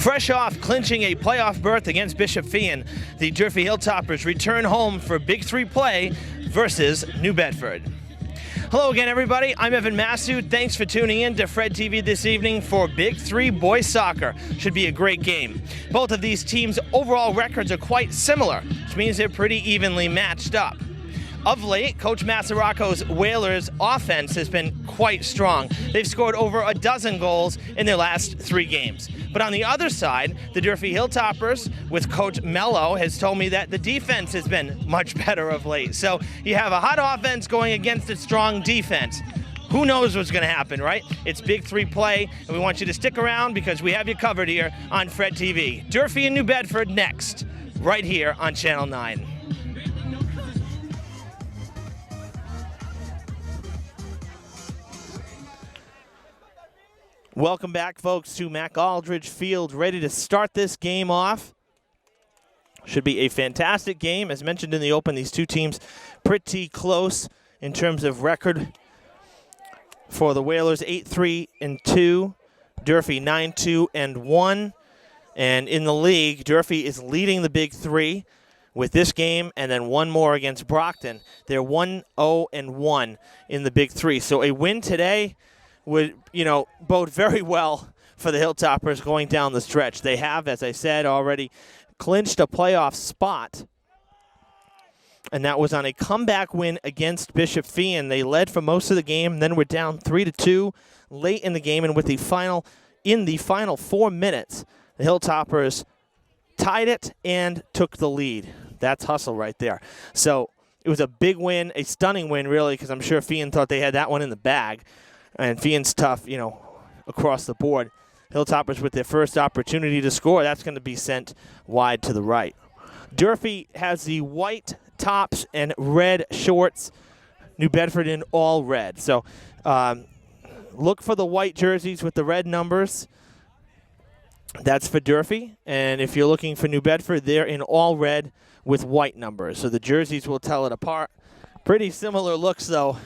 Fresh off clinching a playoff berth against Bishop Feehan, the Durfee Hilltoppers return home for Big 3 play versus New Bedford. Hello again, everybody. I'm Evan Massoud. Thanks for tuning in to Fred TV this evening for Big 3 boys soccer. Should be a great game. Both of these teams' overall records are quite similar, which means they're pretty evenly matched up. Of late, Coach Masaracco's Whalers offense has been quite strong. They've scored over a dozen goals in their last 3 games. But on the other side, the Durfee Hilltoppers with Coach Mello has told me that the defense has been much better of late. So you have a hot offense going against a strong defense. Who knows what's going to happen, right? It's Big 3 play, and we want you to stick around because we have you covered here on Fred TV. Durfee and New Bedford next, right here on Channel 9. Welcome back, folks, to McAldridge Field, ready to start this game off. Should be a fantastic game. As mentioned in the open, these two teams pretty close in terms of record. For the Whalers, 8-3-2, Durfee 9-2-1. And in the league, Durfee is leading the Big 3 with this game and then one more against Brockton. They're 1-0-1 in the Big 3. So a win today would, bode very well for the Hilltoppers going down the stretch. They have, as I said, already clinched a playoff spot, and that was on a comeback win against Bishop Feehan. They led for most of the game, then were down 3-2 late in the game, and with the final 4 minutes, the Hilltoppers tied it and took the lead. That's hustle right there. So it was a big win, a stunning win, really, because I'm sure Feehan thought they had that one in the bag. And Feehan's tough, across the board. Hilltoppers with their first opportunity to score. That's going to be sent wide to the right. Durfee has the white tops and red shorts. New Bedford in all red. So look for the white jerseys with the red numbers. That's for Durfee. And if you're looking for New Bedford, they're in all red with white numbers. So the jerseys will tell it apart. Pretty similar looks, though.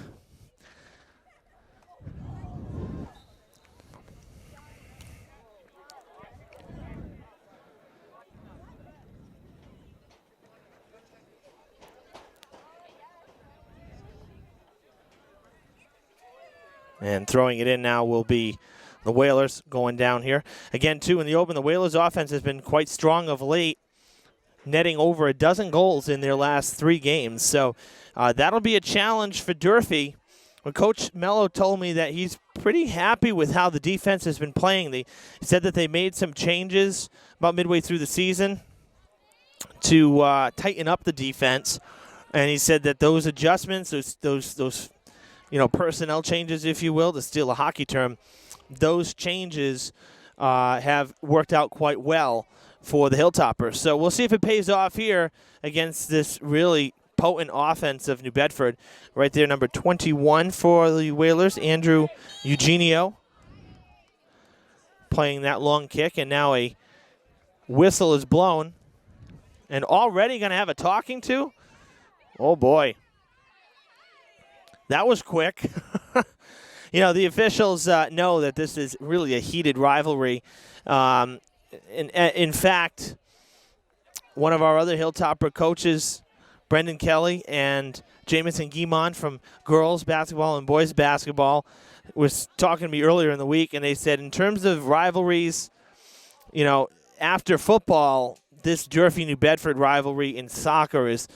And throwing it in now will be the Whalers going down here. Again, too, in the open, the Whalers offense has been quite strong of late, netting over a dozen goals in their last 3 games. So that'll be a challenge for Durfee. When Coach Mello told me that he's pretty happy with how the defense has been playing. He said that they made some changes about midway through the season to tighten up the defense. And he said that those adjustments, those personnel changes, if you will, to steal a hockey term, those changes have worked out quite well for the Hilltoppers. So we'll see if it pays off here against this really potent offense of New Bedford. Right there, number 21 for the Whalers, Andrew Eugenio, playing that long kick, and now a whistle is blown. And already going to have a talking to? Oh, boy. That was quick. The officials know that this is really a heated rivalry. In fact, one of our other Hilltopper coaches, Brendan Kelly and Jamison Guimond from girls basketball and boys basketball, was talking to me earlier in the week, and they said in terms of rivalries, after football, this Durfee-New Bedford rivalry in soccer is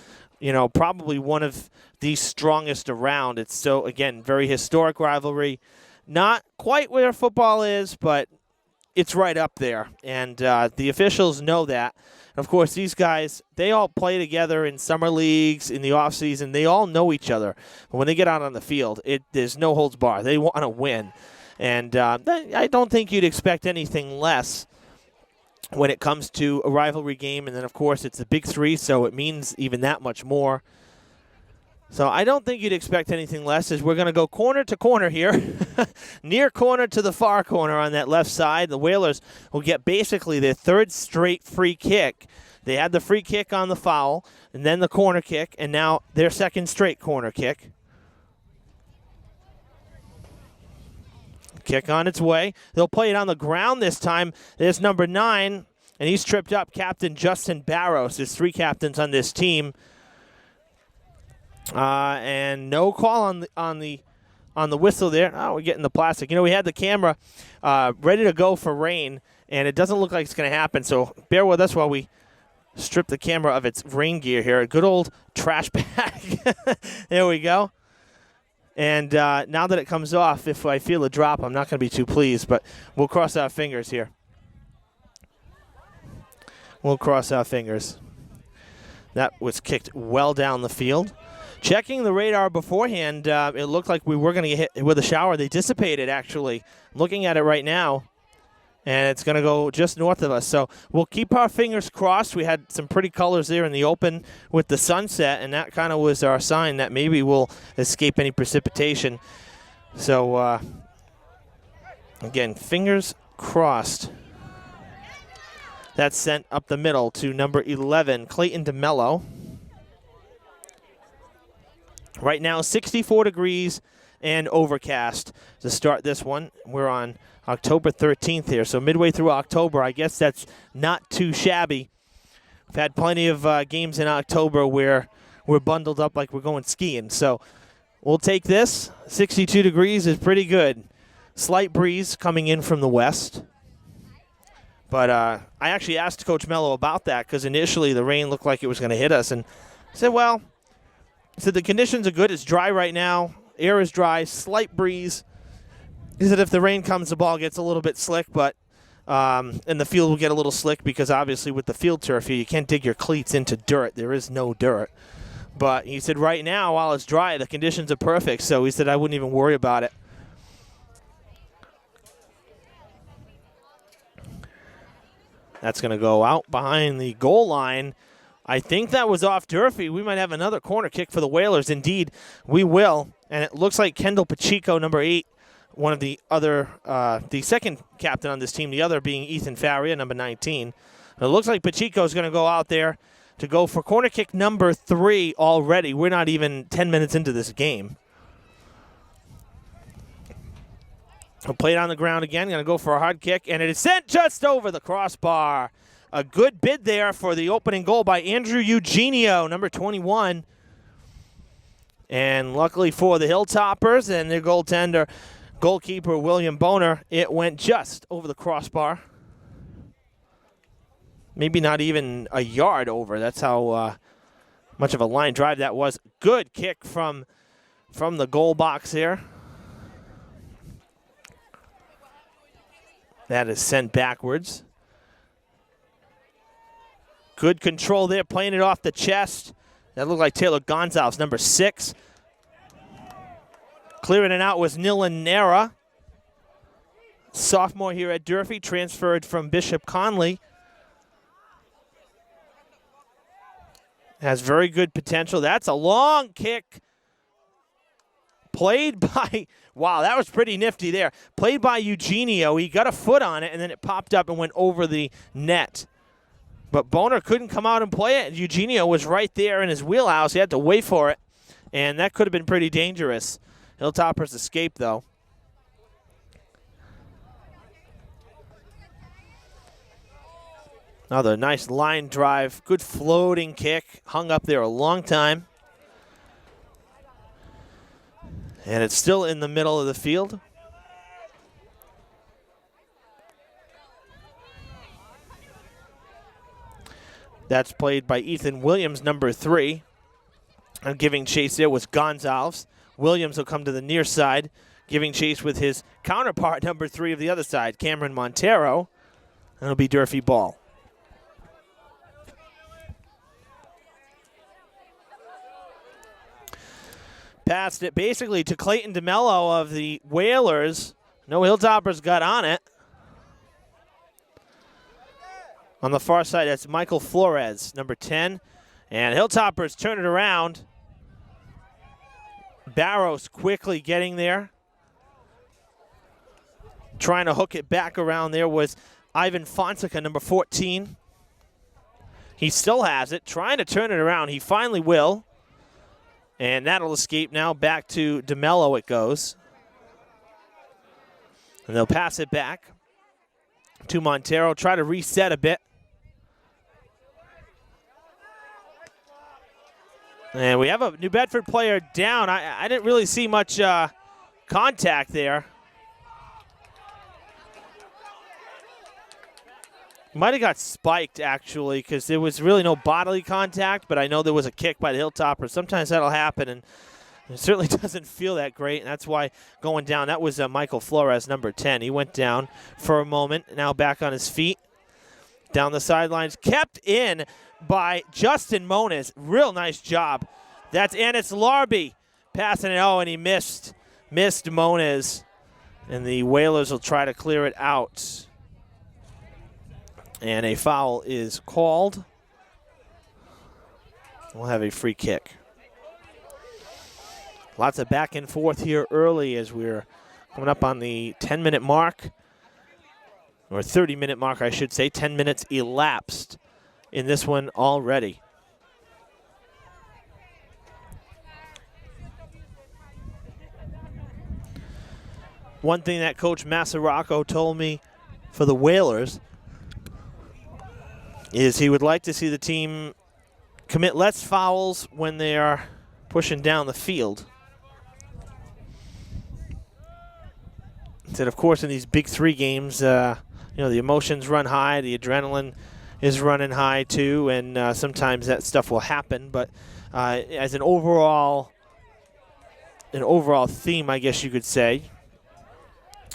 probably one of the strongest around. It's so, again, very historic rivalry. Not quite where football is, but it's right up there. And the officials know that. And of course, these guys, they all play together in summer leagues, in the offseason. They all know each other. But when they get out on the field, there's no holds barred. They want to win. And I don't think you'd expect anything less when it comes to a rivalry game. And then, of course, it's the Big 3, so it means even that much more. So I don't think you'd expect anything less, as we're going to go corner to corner here, near corner to the far corner on that left side. The Whalers will get basically their 3rd straight free kick. They had the free kick on the foul, and then the corner kick, and now their 2nd straight corner kick. kick on its way. They'll play it on the ground this time. There's number 9, and he's tripped up. Captain Justin Barros. There's 3 captains on this team. And no call on the whistle there. Oh, we're getting the plastic. You know, we had the camera ready to go for rain, and it doesn't look like it's going to happen. So bear with us while we strip the camera of its rain gear here. A good old trash bag. There we go. And now that it comes off, if I feel a drop, I'm not going to be too pleased, but we'll cross our fingers here. We'll cross our fingers. That was kicked well down the field. Checking the radar beforehand, it looked like we were going to get hit with a shower. They dissipated, actually. Looking at it right now, and it's going to go just north of us. So we'll keep our fingers crossed. We had some pretty colors there in the open with the sunset, and that kind of was our sign that maybe we'll escape any precipitation. So, again, fingers crossed. That's sent up the middle to number 11, Clayton DeMello. Right now, 64 degrees and overcast to start this one. We're on October 13th here, so midway through October. I guess that's not too shabby. We've had plenty of games in October where we're bundled up like we're going skiing. So we'll take this. 62 degrees is pretty good. Slight breeze coming in from the west. But I actually asked Coach Mello about that because initially the rain looked like it was going to hit us. And I said, well, the conditions are good. It's dry right now. Air is dry. Slight breeze. He said if the rain comes, the ball gets a little bit slick, but and the field will get a little slick because obviously with the field turf here, you can't dig your cleats into dirt. There is no dirt. But he said right now, while it's dry, the conditions are perfect. So he said I wouldn't even worry about it. That's going to go out behind the goal line. I think that was off Durfee. We might have another corner kick for the Whalers. Indeed, we will. And it looks like Kendall Pacheco, number 8, one of the other, the second captain on this team, the other being Ethan Faria, number 19. It looks like Pacheco is going to go out there to go for corner kick number 3 already. We're not even 10 minutes into this game. He'll play it on the ground again. Going to go for a hard kick, and it is sent just over the crossbar. A good bid there for the opening goal by Andrew Eugenio, number 21. And luckily for the Hilltoppers and their goalkeeper William Boner, it went just over the crossbar. Maybe not even a yard over. That's how much of a line drive that was. Good kick from the goal box here. That is sent backwards. Good control there, playing it off the chest. That looked like Taylor Gonzalez, number 6. Clearing it out was Nilan Nera. Sophomore here at Durfee, transferred from Bishop Conley. Has very good potential. That's a long kick. Played by, wow, that was pretty nifty there. Played by Eugenio. He got a foot on it, and then it popped up and went over the net. But Boner couldn't come out and play it. Eugenio was right there in his wheelhouse. He had to wait for it, and that could have been pretty dangerous. Hilltoppers escaped, though. Another nice line drive. Good floating kick. Hung up there a long time. And it's still in the middle of the field. That's played by Ethan Williams, number 3. And giving chase there was Gonzalez. Williams will come to the near side, giving chase with his counterpart, number 3 of the other side, Cameron Montero. And it'll be Durfee ball. Passed it basically to Clayton DeMello of the Whalers. No Hilltoppers got on it. On the far side, that's Michael Flores, number 10. And Hilltoppers turn it around. Barros quickly getting there. Trying to hook it back around there was Ivan Fonseca, number 14. He still has it, trying to turn it around. He finally will. And that'll escape now. Back to DeMello it goes. And they'll pass it back to Montero, try to reset a bit. And we have a New Bedford player down. I didn't really see much contact there. Might have got spiked, actually, because there was really no bodily contact, but I know there was a kick by the Hilltoppers. Sometimes that'll happen, and it certainly doesn't feel that great, and that's why going down. That was Michael Flores, number 10. He went down for a moment, now back on his feet. Down the sidelines, kept in by Justin Moniz. Real nice job. And it's Larby passing it. Oh, and he missed Moniz, and the Whalers will try to clear it out. And a foul is called. We'll have a free kick. Lots of back and forth here early as we're coming up on the 10-minute mark, or 30-minute mark, I should say. 10 minutes elapsed in this one already. One thing that Coach Massaraco told me for the Whalers is he would like to see the team commit less fouls when they are pushing down the field. He said, of course, in these big three games, the emotions run high, the adrenaline is running high too, and sometimes that stuff will happen. But as an overall theme, I guess you could say,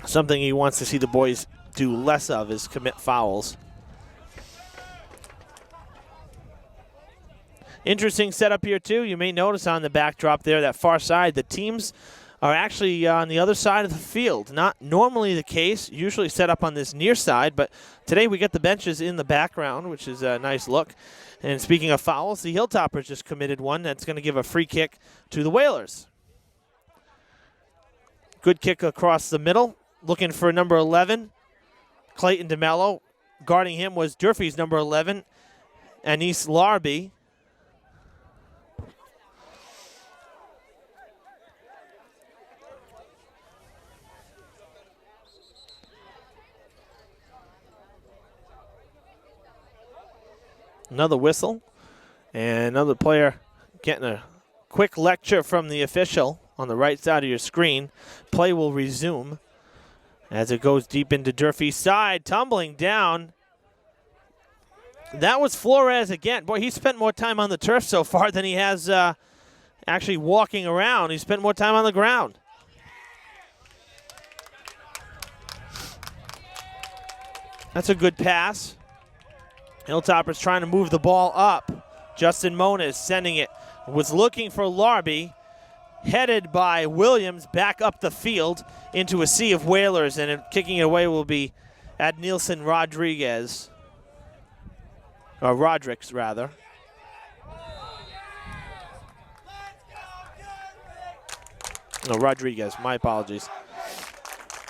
something he wants to see the boys do less of is commit fouls. Interesting setup here, too. You may notice on the backdrop there, that far side, the teams are actually on the other side of the field. Not normally the case, usually set up on this near side, but today we get the benches in the background, which is a nice look. And speaking of fouls, the Hilltoppers just committed one that's going to give a free kick to the Whalers. Good kick across the middle, looking for number 11, Clayton DeMello. Guarding him was Durfee's number 11, Anis Larby. Another whistle, and another player getting a quick lecture from the official on the right side of your screen. Play will resume as it goes deep into Durfee's side, tumbling down. That was Flores again. Boy, he spent more time on the turf so far than he has actually walking around. He spent more time on the ground. That's a good pass. Hilltoppers trying to move the ball up. Justin Moniz sending it. Was looking for Larby. Headed by Williams back up the field into a sea of Whalers. And kicking it away will be Adnilson Rodriguez. Or Rodrigues, rather. No, Rodriguez. My apologies.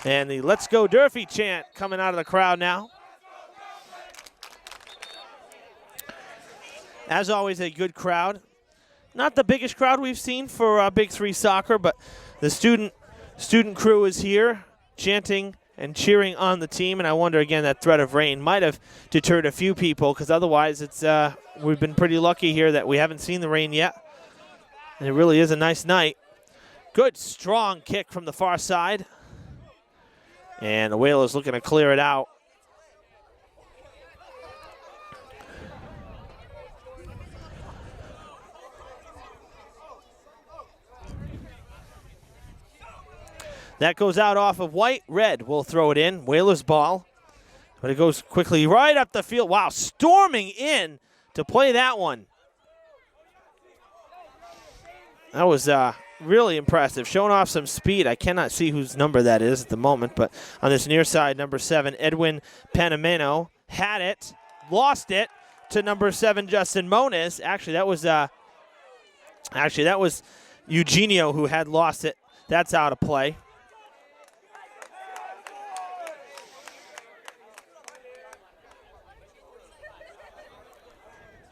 And the Let's Go Durfee chant coming out of the crowd now. As always, a good crowd. Not the biggest crowd we've seen for Big Three soccer, but the student crew is here chanting and cheering on the team. And I wonder, again, that threat of rain might have deterred a few people, because otherwise we've been pretty lucky here that we haven't seen the rain yet. And it really is a nice night. Good, strong kick from the far side. And the Whalers looking to clear it out. That goes out off of White. Red will throw it in. Whalers ball. But it goes quickly right up the field. Wow, storming in to play that one. That was really impressive. Showing off some speed. I cannot see whose number that is at the moment. But on this near side, number 7, Edwin Panameno had it. Lost it to number 7, Justin Moniz. Actually, that was Eugenio who had lost it. That's out of play.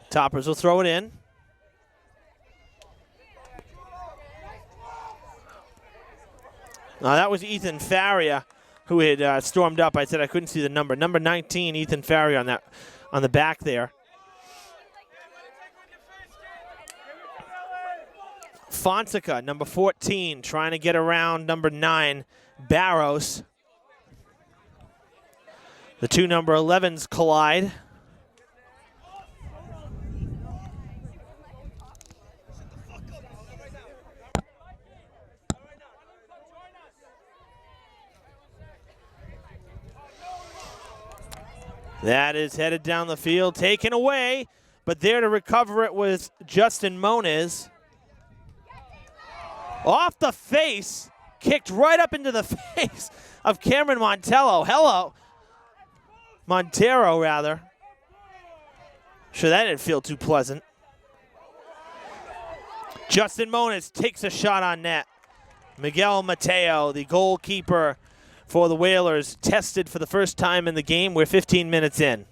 Toppers will throw it in. Now that was Ethan Faria who had stormed up. I said I couldn't see the number. Number 19, Ethan Farrier on the back there. Fonseca, number 14, trying to get around number 9, Barros. The two number 11s collide. That is headed down the field, taken away, but there to recover it was Justin Moniz. Off the face, kicked right up into the face of Cameron Montero, rather. Sure, that didn't feel too pleasant. Justin Moniz takes a shot on net. Miguel Mateo, the goalkeeper for the Whalers, tested for the first time in the game. We're 15 minutes in.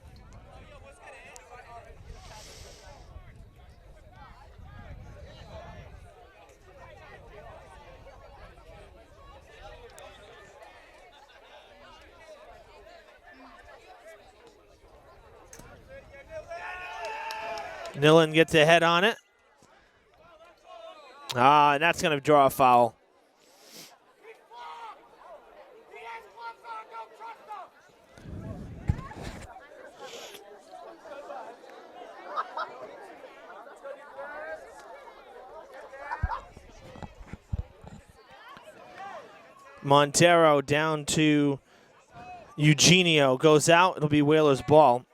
Nillen gets a head on it. And that's going to draw a foul. Montero down to Eugenio. Goes out. It'll be Whalers' ball.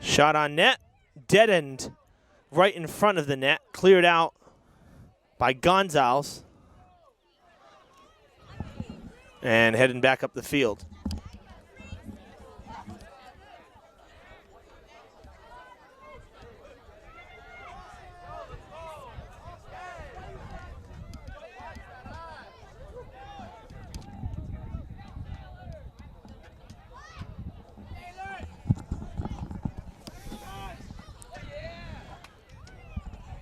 Shot on net. Dead end right in front of the net. Cleared out by Gonzalez. And heading back up the field.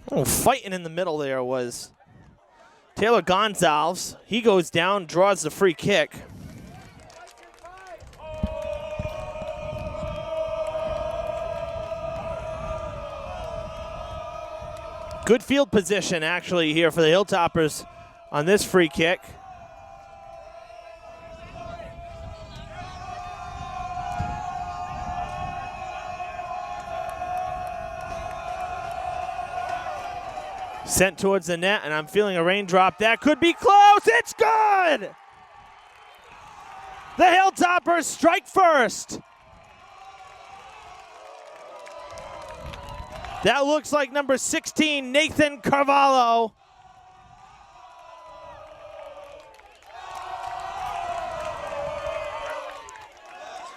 Oh, fighting in the middle there was Taylor Gonzalez. He goes down, draws the free kick. Good field position, actually, here for the Hilltoppers on this free kick. Sent towards the net, and I'm feeling a raindrop. That could be close. It's good! The Hilltoppers strike first. That looks like number 16, Nathan Carvalho.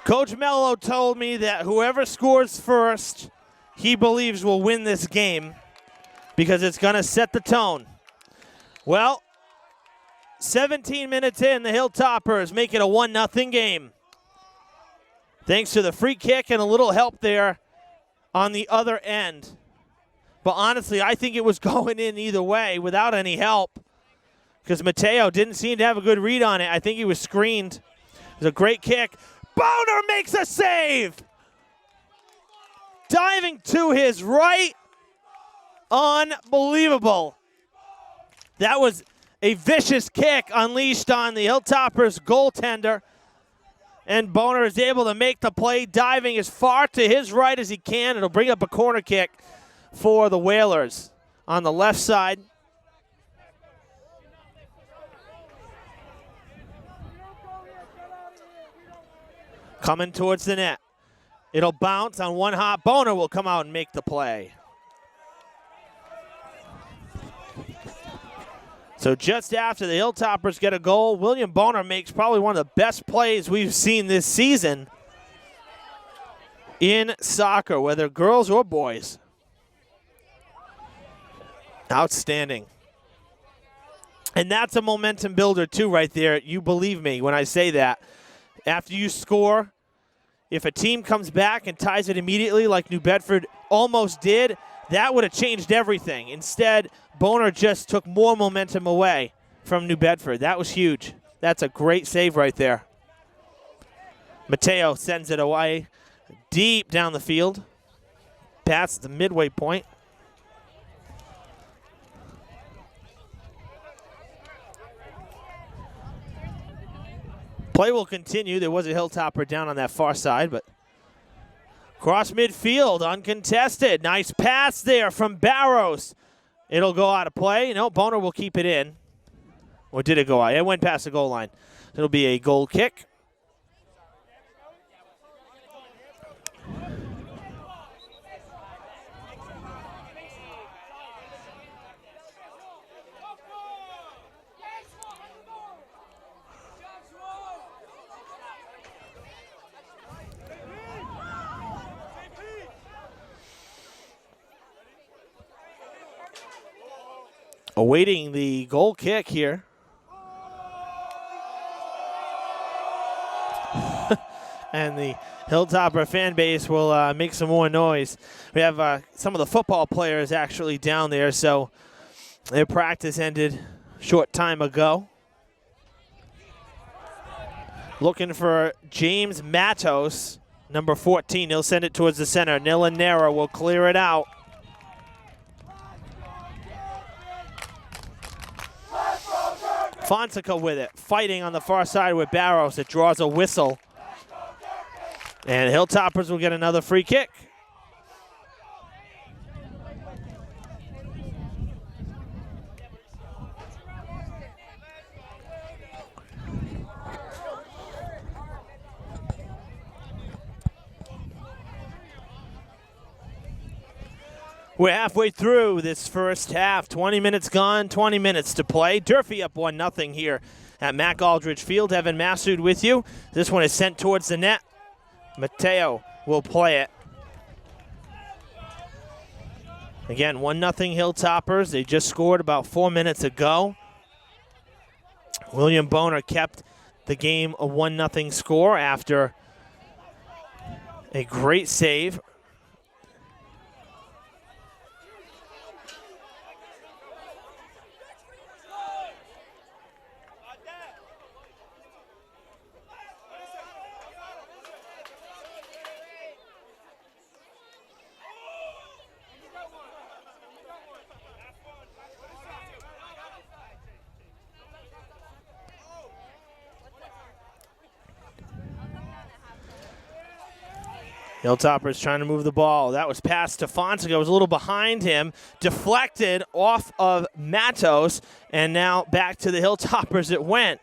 Coach Mello told me that whoever scores first, he believes will win this game, because it's going to set the tone. Well, 17 minutes in, the Hilltoppers make it a 1-0 game. Thanks to the free kick and a little help there on the other end. But honestly, I think it was going in either way without any help, because Mateo didn't seem to have a good read on it. I think he was screened. It was a great kick. Boner makes a save! Diving to his right. Unbelievable. That was a vicious kick unleashed on the Hilltoppers goaltender. And Boner is able to make the play, diving as far to his right as he can. It'll bring up a corner kick for the Whalers on the left side. Coming towards the net. It'll bounce on one hop. Boner will come out and make the play. So just after the Hilltoppers get a goal, William Boner makes probably one of the best plays we've seen this season in soccer, whether girls or boys. Outstanding. And that's a momentum builder too right there. You believe me when I say that. After you score, If a team comes back and ties it immediately like New Bedford almost did, that would have changed everything. Instead, Boner just took more momentum away from New Bedford. That was huge. That's a great save right there. Mateo sends it away deep down the field, past the midway point. Play will continue. There was a Hilltopper down on that far side, but cross midfield, uncontested. Nice pass there from Barrows. It'll go out of play. No, Boner will keep it in. Or did it go out? It went past the goal line. It'll be a goal kick. Awaiting the goal kick here. And the Hilltopper fan base will make some more noise. We have some of the football players actually down there, so their practice ended a short time ago. Looking for James Matos, number 14. He'll send it towards the center. Nilanera will clear it out. Fonseca with it, fighting on the far side with Barrows. It draws a whistle. And Hilltoppers will get another free kick. We're halfway through this first half. 20 minutes gone, 20 minutes to play. Durfee up 1-0 here at Mac Aldridge Field. Evan Massoud with you. This one is sent towards the net. Mateo will play it. Again, 1-0 Hilltoppers. They just scored about 4 minutes ago. William Boner kept the game a 1-0 score after a great save. Hilltoppers trying to move the ball. That was passed to Fonseca. Was a little behind him. Deflected off of Matos. And now back to the Hilltoppers it went.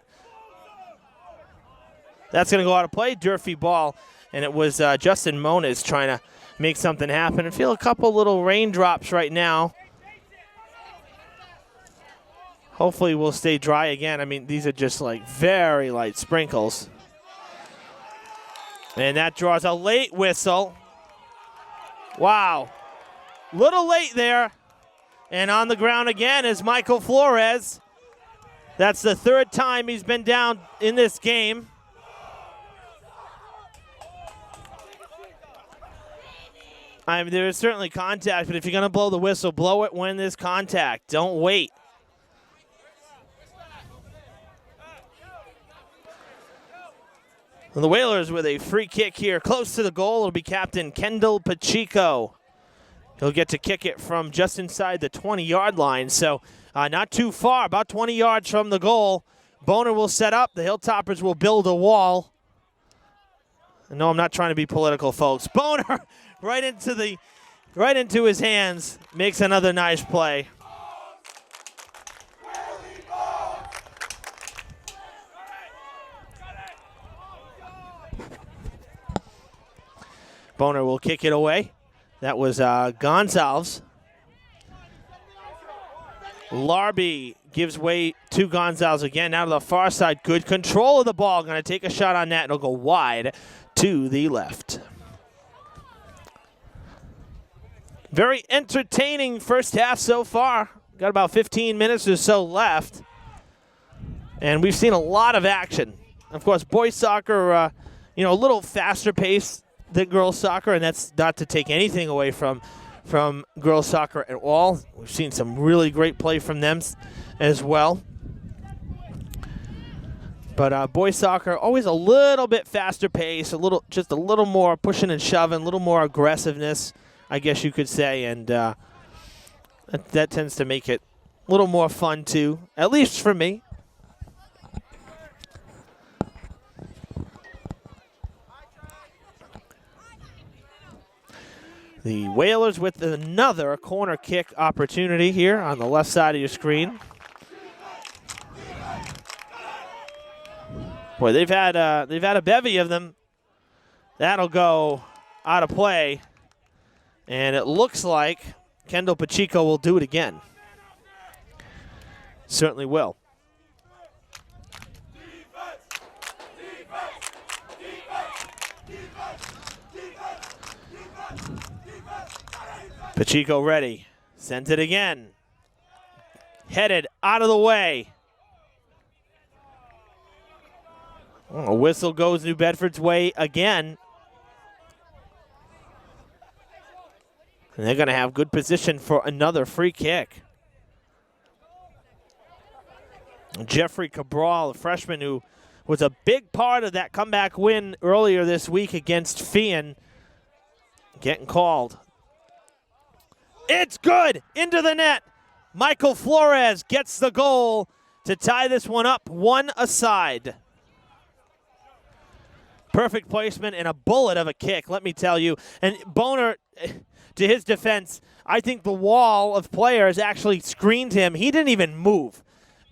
That's going to go out of play. Durfee ball. And it was Justin Moniz trying to make something happen. I feel a couple little raindrops right now. Hopefully we'll stay dry again. I mean, these are just like very light sprinkles. And that draws a late whistle. Wow. Little late there. And on the ground again is Michael Flores. That's the third time he's been down in this game. I mean, there is certainly contact, but if you're going to blow the whistle, blow it when there's contact. Don't wait. The Whalers with a free kick here close to the goal. It'll be Captain Kendall Pacheco. He'll get to kick it from just inside the 20-yard line. So not too far, about 20 yards from the goal. Boner will set up. The Hilltoppers will build a wall. No, I'm not trying to be political, folks. Boner right into his hands. Makes another nice play. Boner will kick it away. That was Gonzalez. Larby gives way to Gonzalez again. Now to the far side. Good control of the ball. Going to take a shot on that. It'll go wide to the left. Very entertaining first half so far. Got about 15 minutes or so left. And we've seen a lot of action. Of course, boys soccer a little faster pace than girls soccer, and that's not to take anything away from girls soccer at all. We've seen some really great play from them as well. But boys soccer, always a little bit faster pace, just a little more pushing and shoving, a little more aggressiveness, I guess you could say, and that tends to make it a little more fun too, at least for me. The Whalers with another corner kick opportunity here on the left side of your screen. Boy, they've had a bevy of them. That'll go out of play, and it looks like Kendall Pacheco will do it again. Certainly will. Pacheco ready. Sends it again. Headed out of the way. A whistle goes New Bedford's way again. And they're going to have good position for another free kick. Jeffrey Cabral, a freshman who was a big part of that comeback win earlier this week against Fian, getting called. It's good! Into the net. Michael Flores gets the goal to tie this one up, one aside. Perfect placement and a bullet of a kick, let me tell you. And Boner, to his defense, I think the wall of players actually screened him. He didn't even move.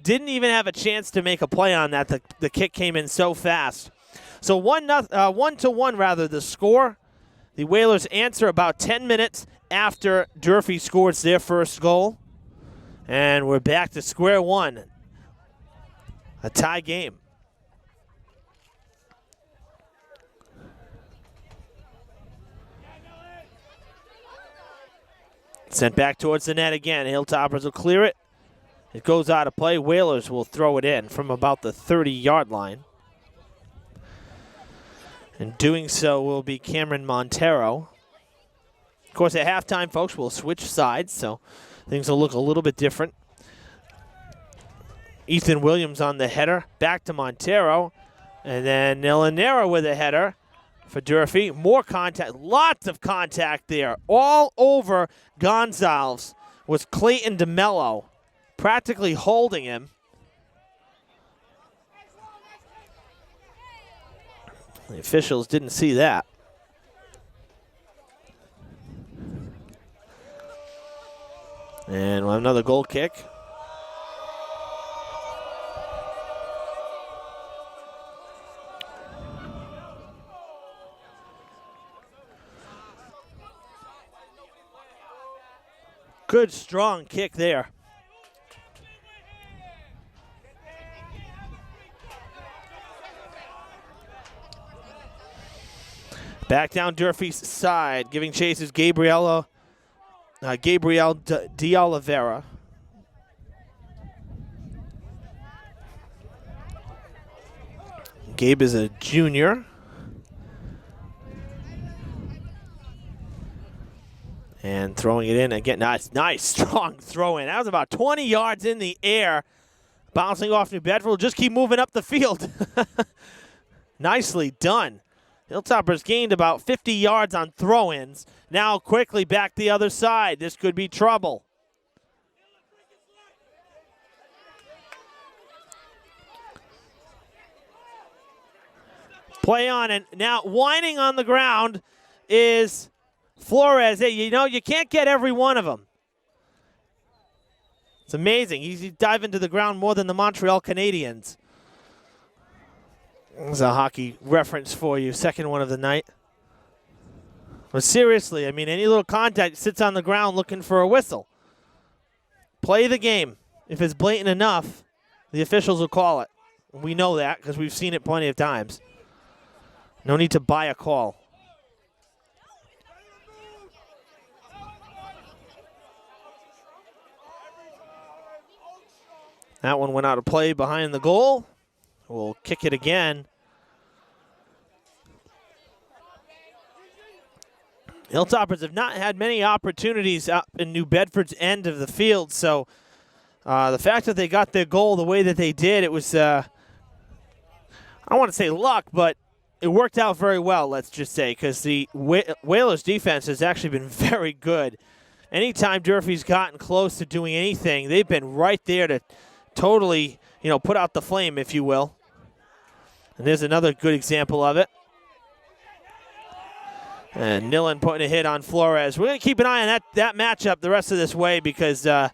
Didn't even have a chance to make a play on that. The kick came in so fast. So 1-1 the score. The Whalers answer about 10 minutes after Durfee scores their first goal. And we're back to square one. A tie game. Sent back towards the net again. Hilltoppers will clear it. It goes out of play. Whalers will throw it in from about the 30-yard line. And doing so will be Cameron Montero. Of course, at halftime, folks, we'll switch sides, so things will look a little bit different. Ethan Williams on the header. Back to Montero. And then Nilanera with a header for Durfee. More contact. Lots of contact there. All over Gonzalez was Clayton DeMello, practically holding him. The officials didn't see that. And we'll have another goal kick. Good, strong kick there. Back down Durfee's side, giving chase is Gabriel De Oliveira. Gabe is a junior. And throwing it in again. Nice, strong throw in. That was about 20 yards in the air. Bouncing off New Bedford. We'll just keep moving up the field. Nicely done. Hilltoppers gained about 50 yards on throw-ins. Now quickly back the other side. This could be trouble. Play on, and now whining on the ground is Flores. Hey, you can't get every one of them. It's amazing. He's diving to the ground more than the Montreal Canadiens. There's a hockey reference for you. Second one of the night. But seriously, I mean, any little contact sits on the ground looking for a whistle. Play the game. If it's blatant enough, the officials will call it. We know that because we've seen it plenty of times. No need to buy a call. That one went out of play behind the goal. We'll kick it again. Hilltoppers have not had many opportunities up in New Bedford's end of the field, so the fact that they got their goal the way that they did, it was, I don't want to say luck, but it worked out very well, let's just say, because the Whalers' defense has actually been very good. Anytime Durfee's gotten close to doing anything, they've been right there to totally, put out the flame, if you will. And there's another good example of it. And Nillen putting a hit on Flores. We're going to keep an eye on that matchup the rest of this way because there's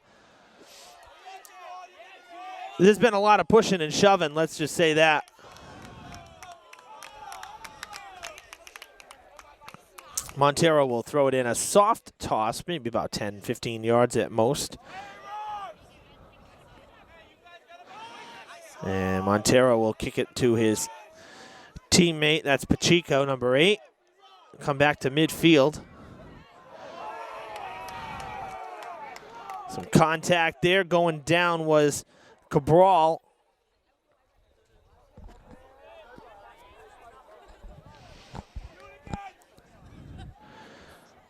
been a lot of pushing and shoving, let's just say that. Montero will throw it in a soft toss, maybe about 10, 15 yards at most. And Montero will kick it to his teammate. That's Pacheco, number 8. Come back to midfield. Some contact there. Going down was Cabral.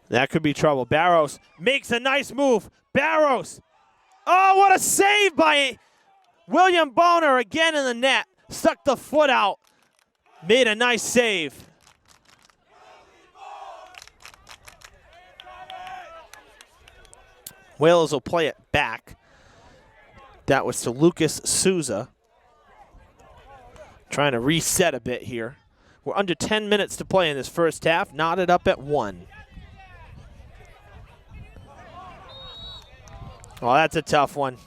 That could be trouble. Barros makes a nice move. Barros. Oh, what a save by William Boner again in the net. Stuck the foot out. Made a nice save. Whalers will play it back. That was to Lucas Souza. Trying to reset a bit here. We're under 10 minutes to play in this first half. Knotted up at 1. Well, that's a tough one.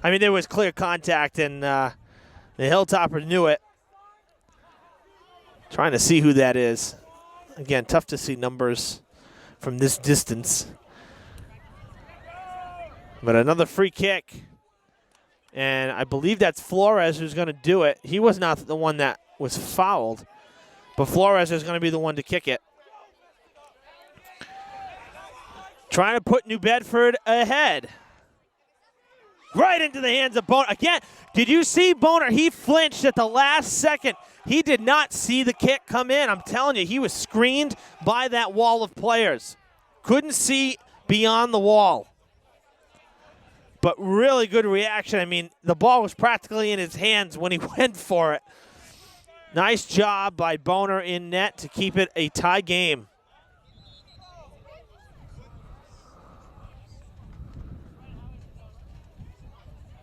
I mean, there was clear contact, and the Hilltopper knew it. Trying to see who that is. Again, tough to see numbers from this distance. But another free kick. And I believe that's Flores who's going to do it. He was not the one that was fouled. But Flores is going to be the one to kick it. Trying to put New Bedford ahead. Right into the hands of Boner. Again, did you see Boner? He flinched at the last second. He did not see the kick come in. I'm telling you, he was screened by that wall of players. Couldn't see beyond the wall. But really good reaction. I mean, the ball was practically in his hands when he went for it. Nice job by Boner in net to keep it a tie game.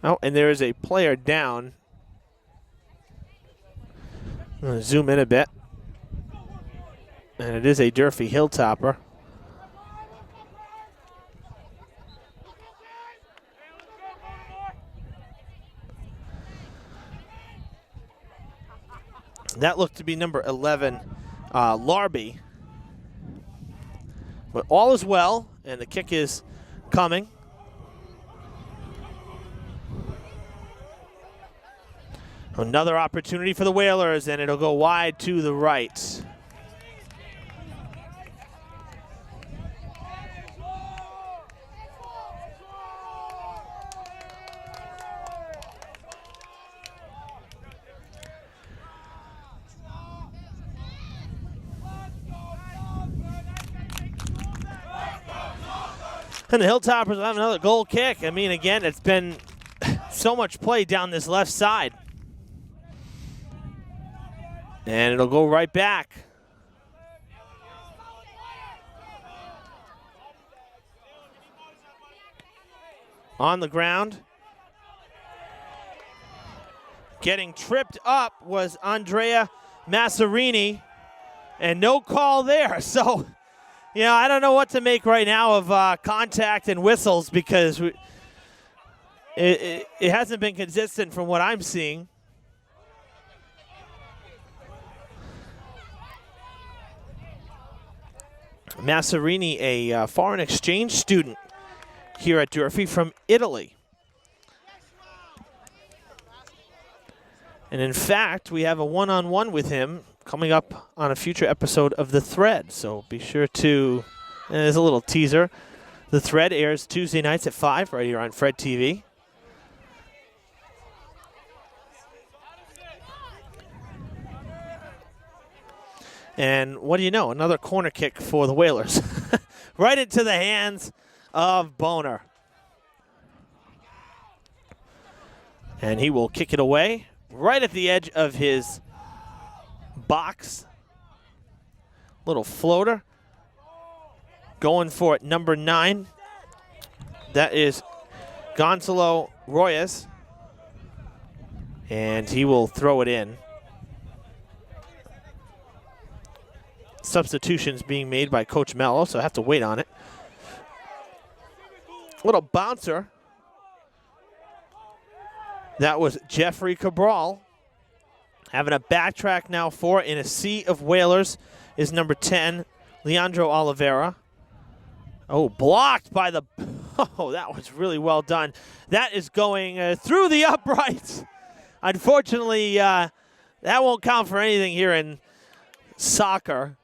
Oh, and there is a player down. I'm going to zoom in a bit. And it is a Durfee Hilltopper. That looked to be number 11, Larby. But all is well, and the kick is coming. Another opportunity for the Whalers, and it'll go wide to the right. And the Hilltoppers will have another goal kick. I mean, again, it's been so much play down this left side. And it'll go right back. On the ground. Getting tripped up was Andrea Massarini. And no call there. So, I don't know what to make right now of contact and whistles because it hasn't been consistent from what I'm seeing. Massarini, a foreign exchange student here at Durfee from Italy. And in fact, we have a one-on-one with him coming up on a future episode of The Thread. So be sure to, there's a little teaser. The Thread airs Tuesday nights at 5 right here on Fred TV. And what do you know? Another corner kick for the Whalers. Right into the hands of Boner. And he will kick it away right at the edge of his box. Little floater. Going for it, number 9. That is Gonzalo Royes. And he will throw it in. Substitutions being made by Coach Mello, so I have to wait on it. Little bouncer. That was Jeffrey Cabral. Having a backtrack now for in a sea of Whalers is number 10, Leandro Oliveira. Oh, blocked by the... Oh, that was really well done. That is going through the uprights. Unfortunately, that won't count for anything here in soccer.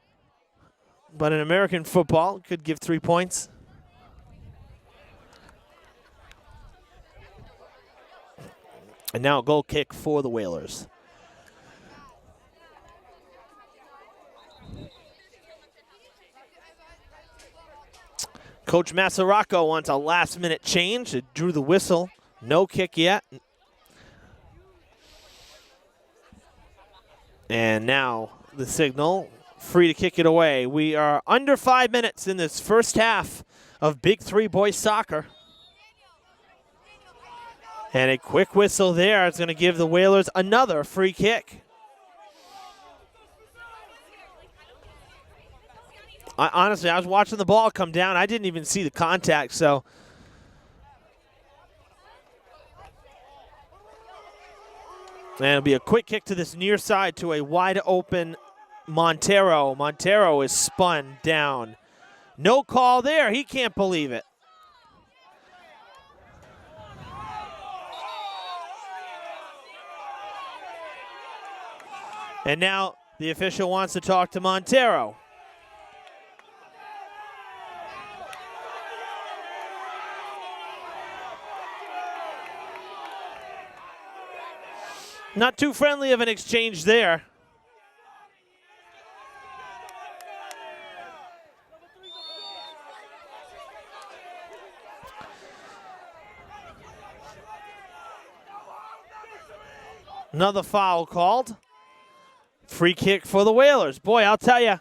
But in American football, could give 3 points. And now a goal kick for the Whalers. Coach Masaraco wants a last-minute change. It drew the whistle. No kick yet. And now the signal, free to kick it away. We are under 5 minutes in this first half of Big 3 boys soccer. And a quick whistle there is going to give the Whalers another free kick. Honestly, I was watching the ball come down. I didn't even see the contact, so. And it'll be a quick kick to this near side to a wide open Montero. Montero is spun down. No call there. He can't believe it. And now the official wants to talk to Montero. Not too friendly of an exchange there. Another foul called. Free kick for the Whalers. Boy, I'll tell you,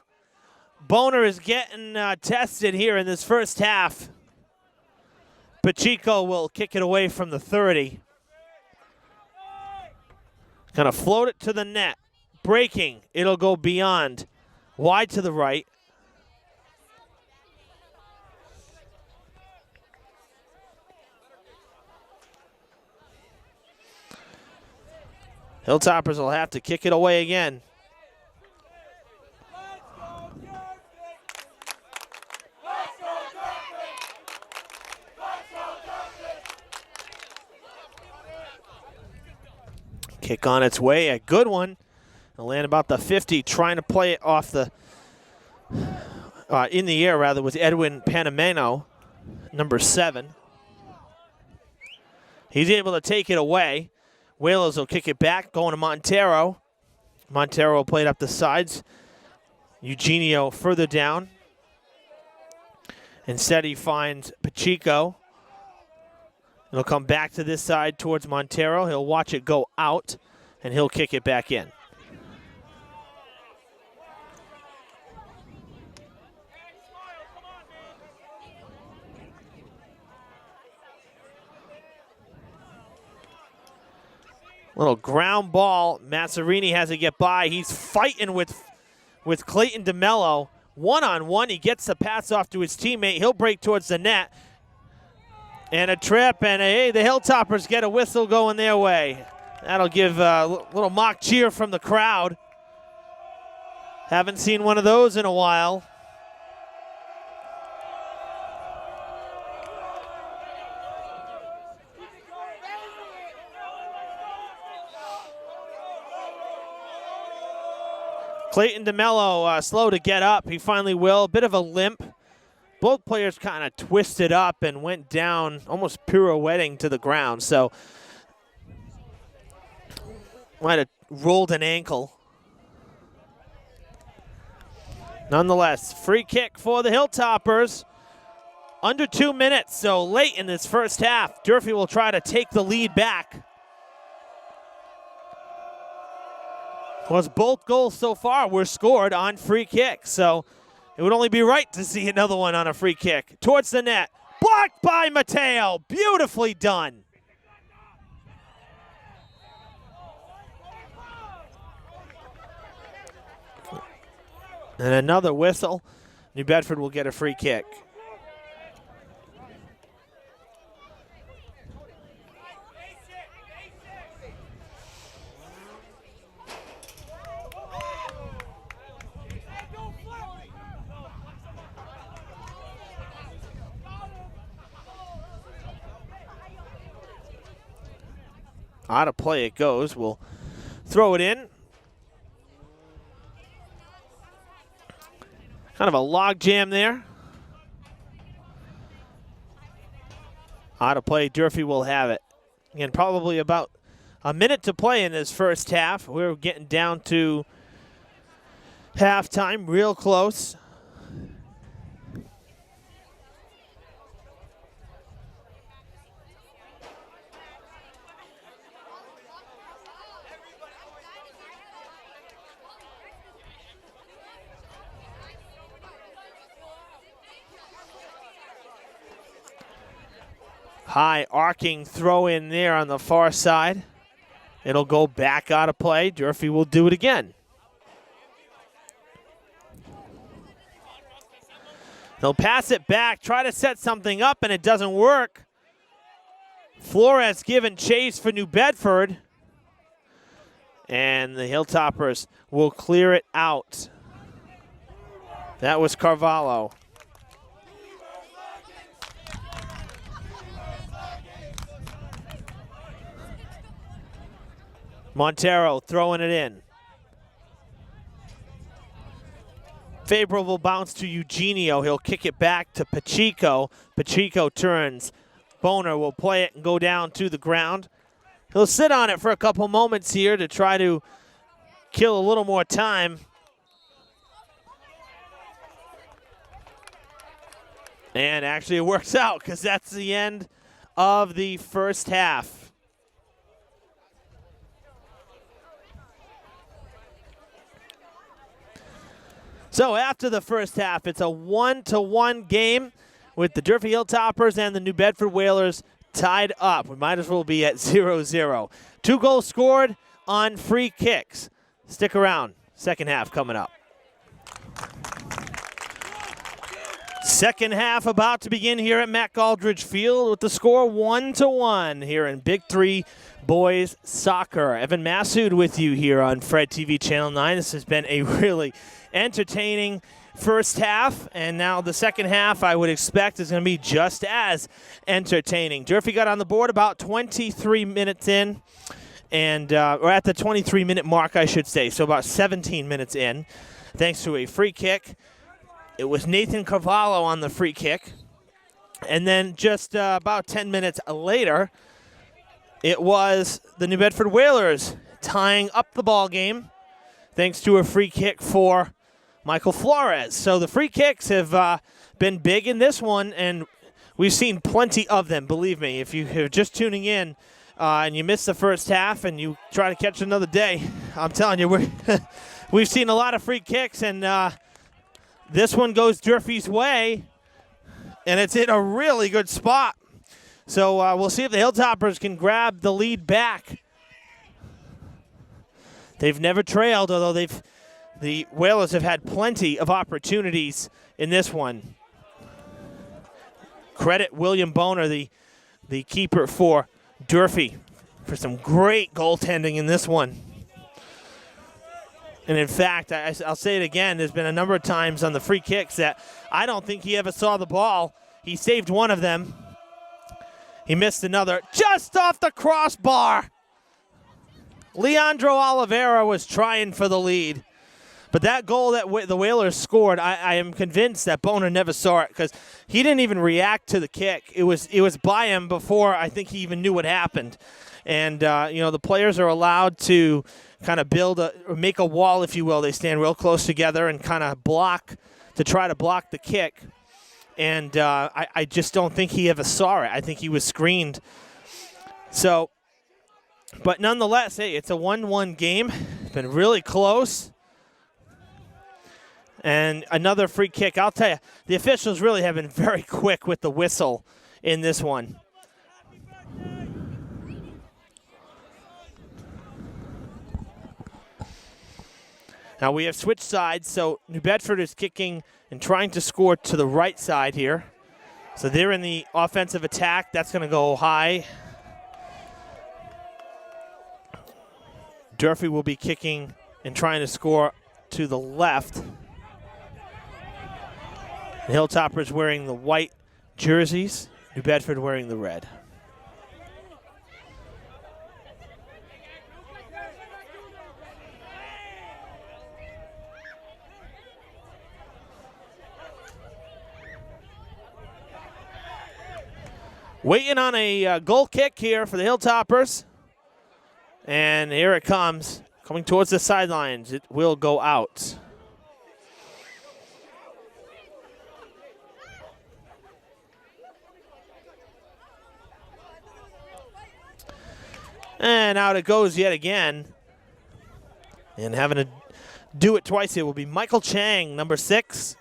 Boner is getting tested here in this first half. Pacheco will kick it away from the 30. Gonna float it to the net. Breaking. It'll go beyond. Wide to the right. Hilltoppers will have to kick it away again. Kick on its way, a good one. It'll land about the 50, trying to play it off the, in the air rather, with Edwin Panameno, number 7. He's able to take it away. Whalers will kick it back, going to Montero. Montero will play it up the sides. Eugenio further down. Instead, he finds Pacheco. It'll come back to this side towards Montero. He'll watch it go out, and he'll kick it back in. Little ground ball. Massarini has to get by. He's fighting with Clayton DeMello. One-on-one, he gets the pass off to his teammate. He'll break towards the net. And a trip, and hey, the Hilltoppers get a whistle going their way. That'll give a little mock cheer from the crowd. Haven't seen one of those in a while. Clayton DeMello slow to get up. He finally will. A bit of a limp. Both players kind of twisted up and went down, almost pirouetting to the ground. So might have rolled an ankle. Nonetheless, free kick for the Hilltoppers. Under 2 minutes, so late in this first half. Durfee will try to take the lead back. Was both goals so far were scored on free kicks, so it would only be right to see another one on a free kick. Towards the net, blocked by Mateo, beautifully done. And another whistle. New Bedford will get a free kick. Out of play it goes. We'll throw it in. Kind of a log jam there. Out of play, Durfee will have it. Again, probably about a minute to play in this first half. We're getting down to halftime, real close. High arcing throw in there on the far side. It'll go back out of play. Durfee will do it again. They'll pass it back, try to set something up, and it doesn't work. Flores giving chase for New Bedford. And the Hilltoppers will clear it out. That was Carvalho. Montero throwing it in. Favorable bounce to Eugenio. He'll kick it back to Pacheco. Pacheco turns. Boner will play it and go down to the ground. He'll sit on it for a couple moments here to try to kill a little more time. And actually it works out because that's the end of the first half. So after the first half, it's a 1-1 game with the Durfee Hilltoppers and the New Bedford Whalers tied up. We might as well be at 0-0. 2 goals scored on free kicks. Stick around. Second half coming up. Second half about to begin here at Mac Aldridge Field with the score 1-1 here in Big 3 Boys Soccer. Evan Massoud with you here on Fred TV Channel 9. This has been a really entertaining first half, and now the second half I would expect is going to be just as entertaining. Durfee got on the board about 23 minutes in, and or at the 23-minute mark, I should say, so about 17 minutes in, thanks to a free kick. It was Nathan Carvalho on the free kick, and then just about 10 minutes later, it was the New Bedford Whalers tying up the ball game thanks to a free kick for Michael Flores. So the free kicks have been big in this one, and we've seen plenty of them, believe me. If you're just tuning in and you missed the first half and you try to catch another day, I'm telling you, we've seen a lot of free kicks, and this one goes Durfee's way, and it's in a really good spot. So we'll see if the Hilltoppers can grab the lead back. They've never trailed, although the Whalers have had plenty of opportunities in this one. Credit William Boner, the keeper for Durfee, for some great goaltending in this one. And in fact, I'll say it again, there's been a number of times on the free kicks that I don't think he ever saw the ball. He saved one of them. He missed another just off the crossbar. Leandro Oliveira was trying for the lead, But that goal that the Whalers scored, I am convinced that Boner never saw it because he didn't even react to the kick. It was by him before I think he even knew what happened. And, the players are allowed to kind of or make a wall, if you will. They stand real close together and kind of try to block the kick. And I just don't think he ever saw it. I think he was screened. So, but nonetheless, hey, it's a 1-1 game. It's been really close. And another free kick. I'll tell you, the officials really have been very quick with the whistle in this one. Now we have switched sides, so New Bedford is kicking and trying to score to the right side here. So they're in the offensive attack. That's going to go high. Durfee will be kicking and trying to score to the left. The Hilltoppers wearing the white jerseys, New Bedford wearing the red. Waiting on a goal kick here for the Hilltoppers. And here it comes. Coming towards the sidelines. It will go out. And out it goes yet again. And having to do it twice here will be Michael Chang, number 6.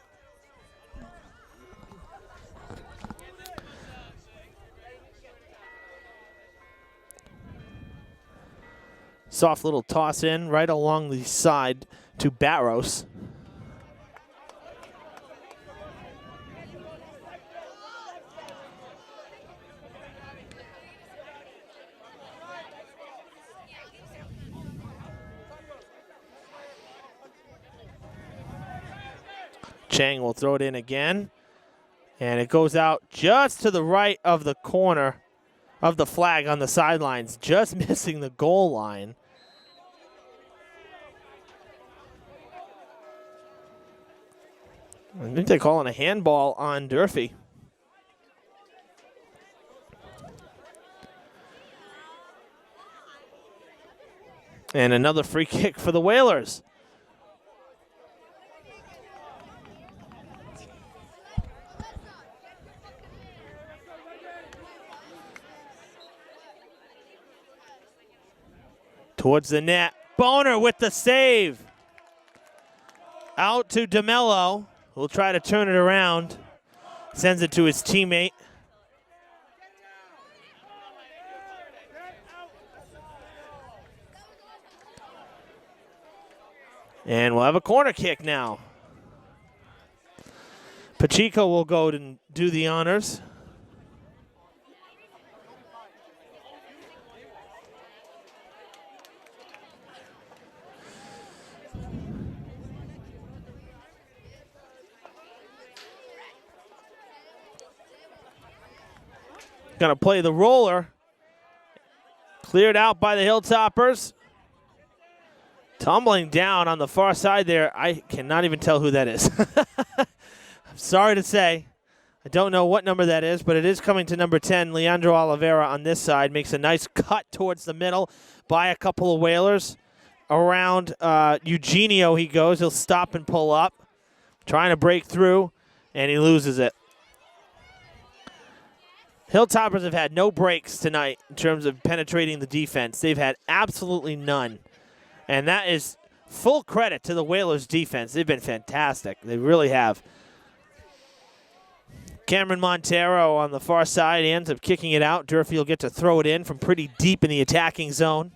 Soft little toss in right along the side to Barros. Chang will throw it in again. And it goes out just to the right of the corner of the flag on the sidelines, just missing the goal line. I think they're calling a handball on Durfee. And another free kick for the Whalers. Towards the net. Boner with the save. Out to DeMello. Will try to turn it around. Sends it to his teammate. And we'll have a corner kick now. Pacheco will go and do the honors. Going to play the roller. Cleared out by the Hilltoppers. Tumbling down on the far side there. I cannot even tell who that is. I'm sorry to say. I don't know what number that is, but it is coming to number 10. Leandro Oliveira on this side makes a nice cut towards the middle by a couple of Whalers. Around Eugenio he goes. He'll stop and pull up. Trying to break through, and he loses it. Hilltoppers have had no breaks tonight in terms of penetrating the defense. They've had absolutely none. And that is full credit to the Whalers' defense. They've been fantastic. They really have. Cameron Montero on the far side ends up kicking it out. Durfee will get to throw it in from pretty deep in the attacking zone.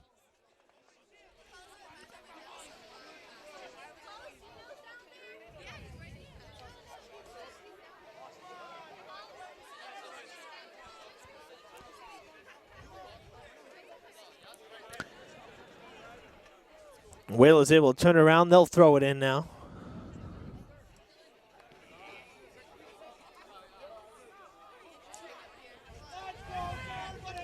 Whalers able to turn around. They'll throw it in now.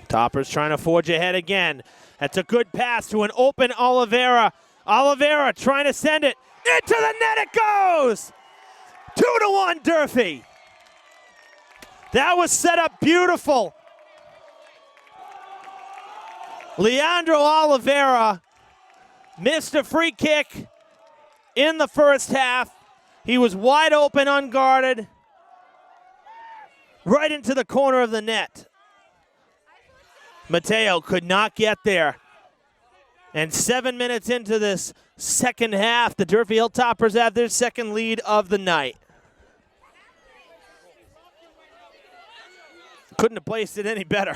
Toppers trying to forge ahead again. That's a good pass to an open Oliveira. Oliveira trying to send it. Into the net it goes! 2-1 Durfee. That was set up beautiful. Leandro Oliveira missed a free kick in the first half. He was wide open, unguarded, right into the corner of the net. Mateo could not get there. And 7 minutes into this second half, the Durfee Hilltoppers have their second lead of the night. Couldn't have placed it any better.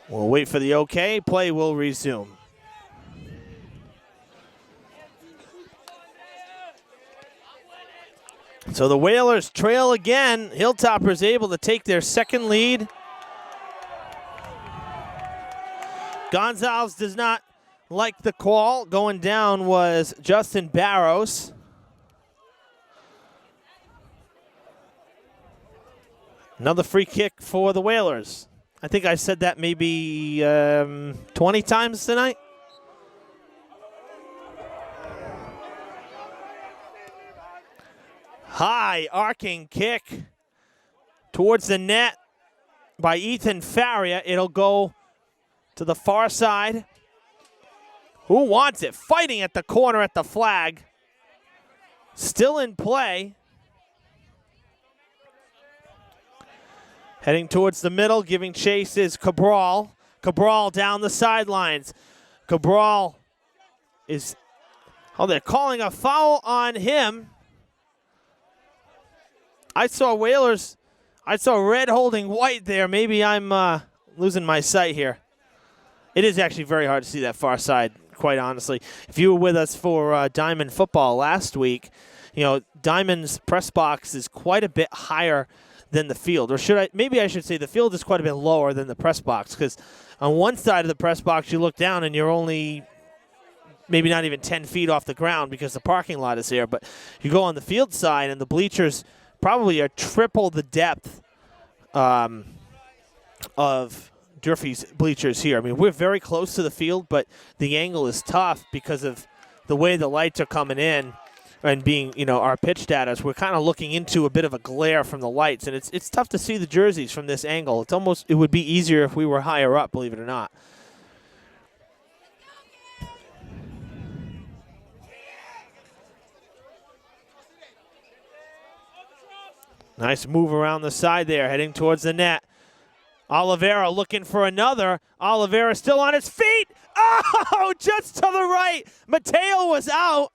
We'll wait for the okay. Play will resume. So the Whalers trail again. Hilltoppers able to take their second lead. Gonzalez does not like the call. Going down was Justin Barros. Another free kick for the Whalers. I think I said that maybe 20 times tonight. High arcing kick towards the net by Ethan Faria. It'll go to the far side. Who wants it? Fighting at the corner at the flag. Still in play. Heading towards the middle, giving chase is Cabral. Cabral down the sidelines. Cabral is, oh, they're calling a foul on him. I saw Whalers, I saw red holding white there. Maybe I'm losing my sight here. It is actually very hard to see that far side, quite honestly. If you were with us for Diamond football last week, you know, Diamond's press box is quite a bit higher than the field. Or maybe I should say the field is quite a bit lower than the press box, because on one side of the press box you look down and you're only maybe not even 10 feet off the ground because the parking lot is here. But you go on the field side and the bleachers probably are triple the depth of Durfee's bleachers here. I mean, we're very close to the field, but the angle is tough because of the way the lights are coming in and being, you know, our pitch data. We're kind of looking into a bit of a glare from the lights, and it's tough to see the jerseys from this angle. It would be easier if we were higher up, believe it or not. Nice move around the side there, heading towards the net. Oliveira looking for another. Oliveira still on his feet. Oh, just to the right. Mateo was out.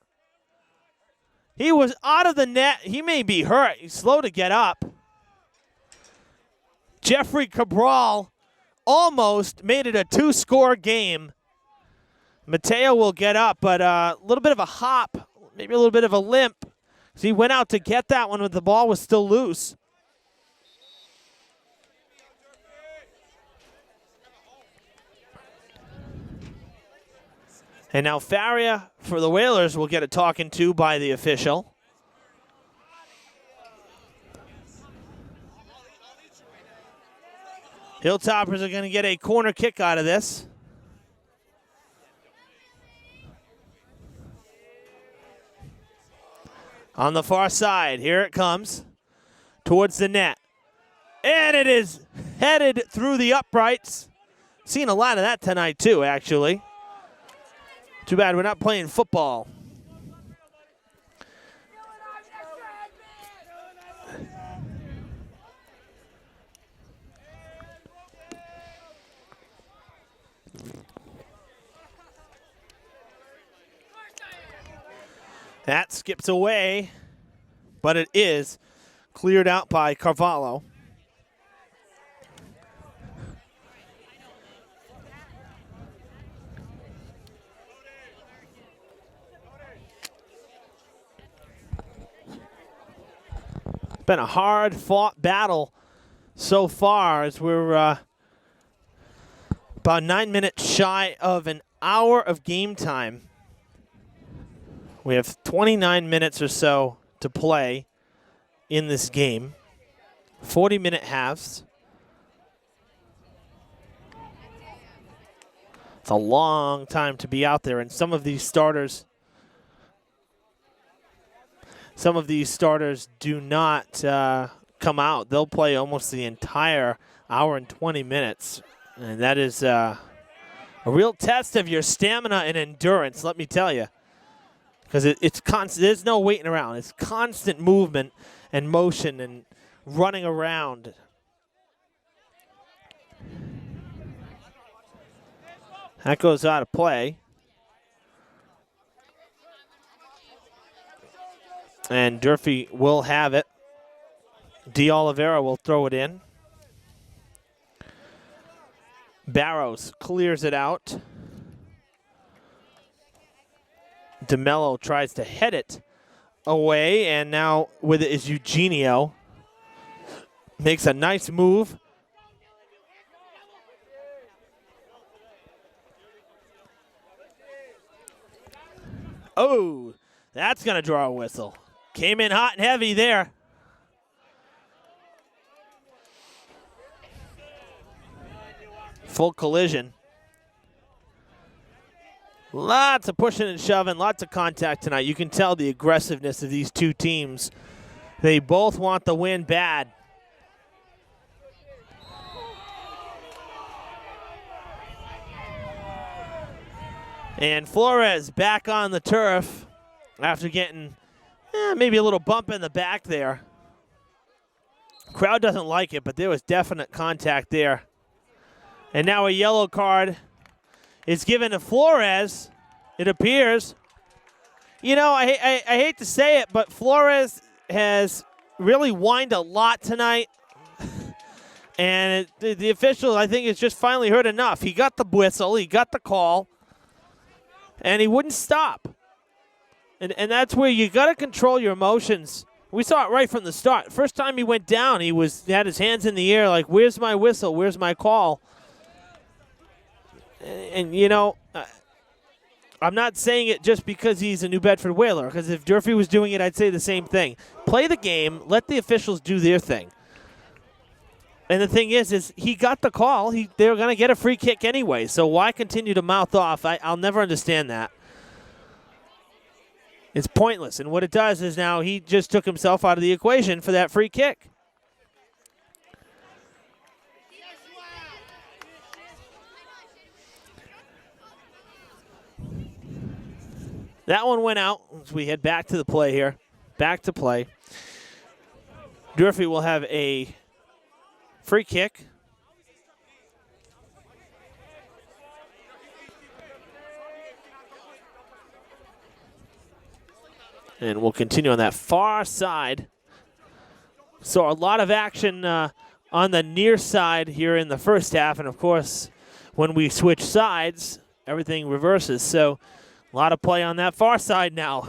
He was out of the net. He may be hurt. He's slow to get up. Jeffrey Cabral almost made it a two-score game. Mateo will get up, but a little bit of a hop, maybe a little bit of a limp. So he went out to get that one when the ball was still loose. And now Faria for the Whalers will get a talking to by the official. Hilltoppers are going to get a corner kick out of this. On the far side, here it comes towards the net. And it is headed through the uprights. Seen a lot of that tonight too, actually. Too bad we're not playing football. That skips away, but it is cleared out by Carvalho. Been a hard-fought battle so far as we're about 9 minutes shy of an hour of game time. We have 29 minutes or so to play in this game. 40-minute halves. It's a long time to be out there, and some of these starters do not come out. They'll play almost the entire hour and 20 minutes, and that is a real test of your stamina and endurance, let me tell you, because it's constant. There's no waiting around. It's constant movement and motion and running around. That goes out of play. And Durfee will have it. D'Oliveira will throw it in. Barrows clears it out. DeMello tries to head it away, and now with it is Eugenio. Makes a nice move. Oh, that's going to draw a whistle. Came in hot and heavy there. Full collision. Lots of pushing and shoving, lots of contact tonight. You can tell the aggressiveness of these two teams. They both want the win bad. And Flores back on the turf after getting maybe a little bump in the back there. Crowd doesn't like it, but there was definite contact there. And now a yellow card is given to Flores, it appears. You know, I hate to say it, but Flores has really whined a lot tonight. And the official, I think, has just finally heard enough. He got the whistle, he got the call, and he wouldn't stop. And that's where you got to control your emotions. We saw it right from the start. First time he went down, he had his hands in the air like, where's my whistle, where's my call? And you know, I'm not saying it just because he's a New Bedford Whaler, because if Durfee was doing it, I'd say the same thing. Play the game, let the officials do their thing. And the thing is he got the call. They were going to get a free kick anyway, so why continue to mouth off? I'll never understand that. It's pointless, and what it does is now he just took himself out of the equation for that free kick. That one went out as we head back to the play here. Back to play. Durfee will have a free kick. And we'll continue on that far side. So a lot of action on the near side here in the first half. And, of course, when we switch sides, everything reverses. So a lot of play on that far side now,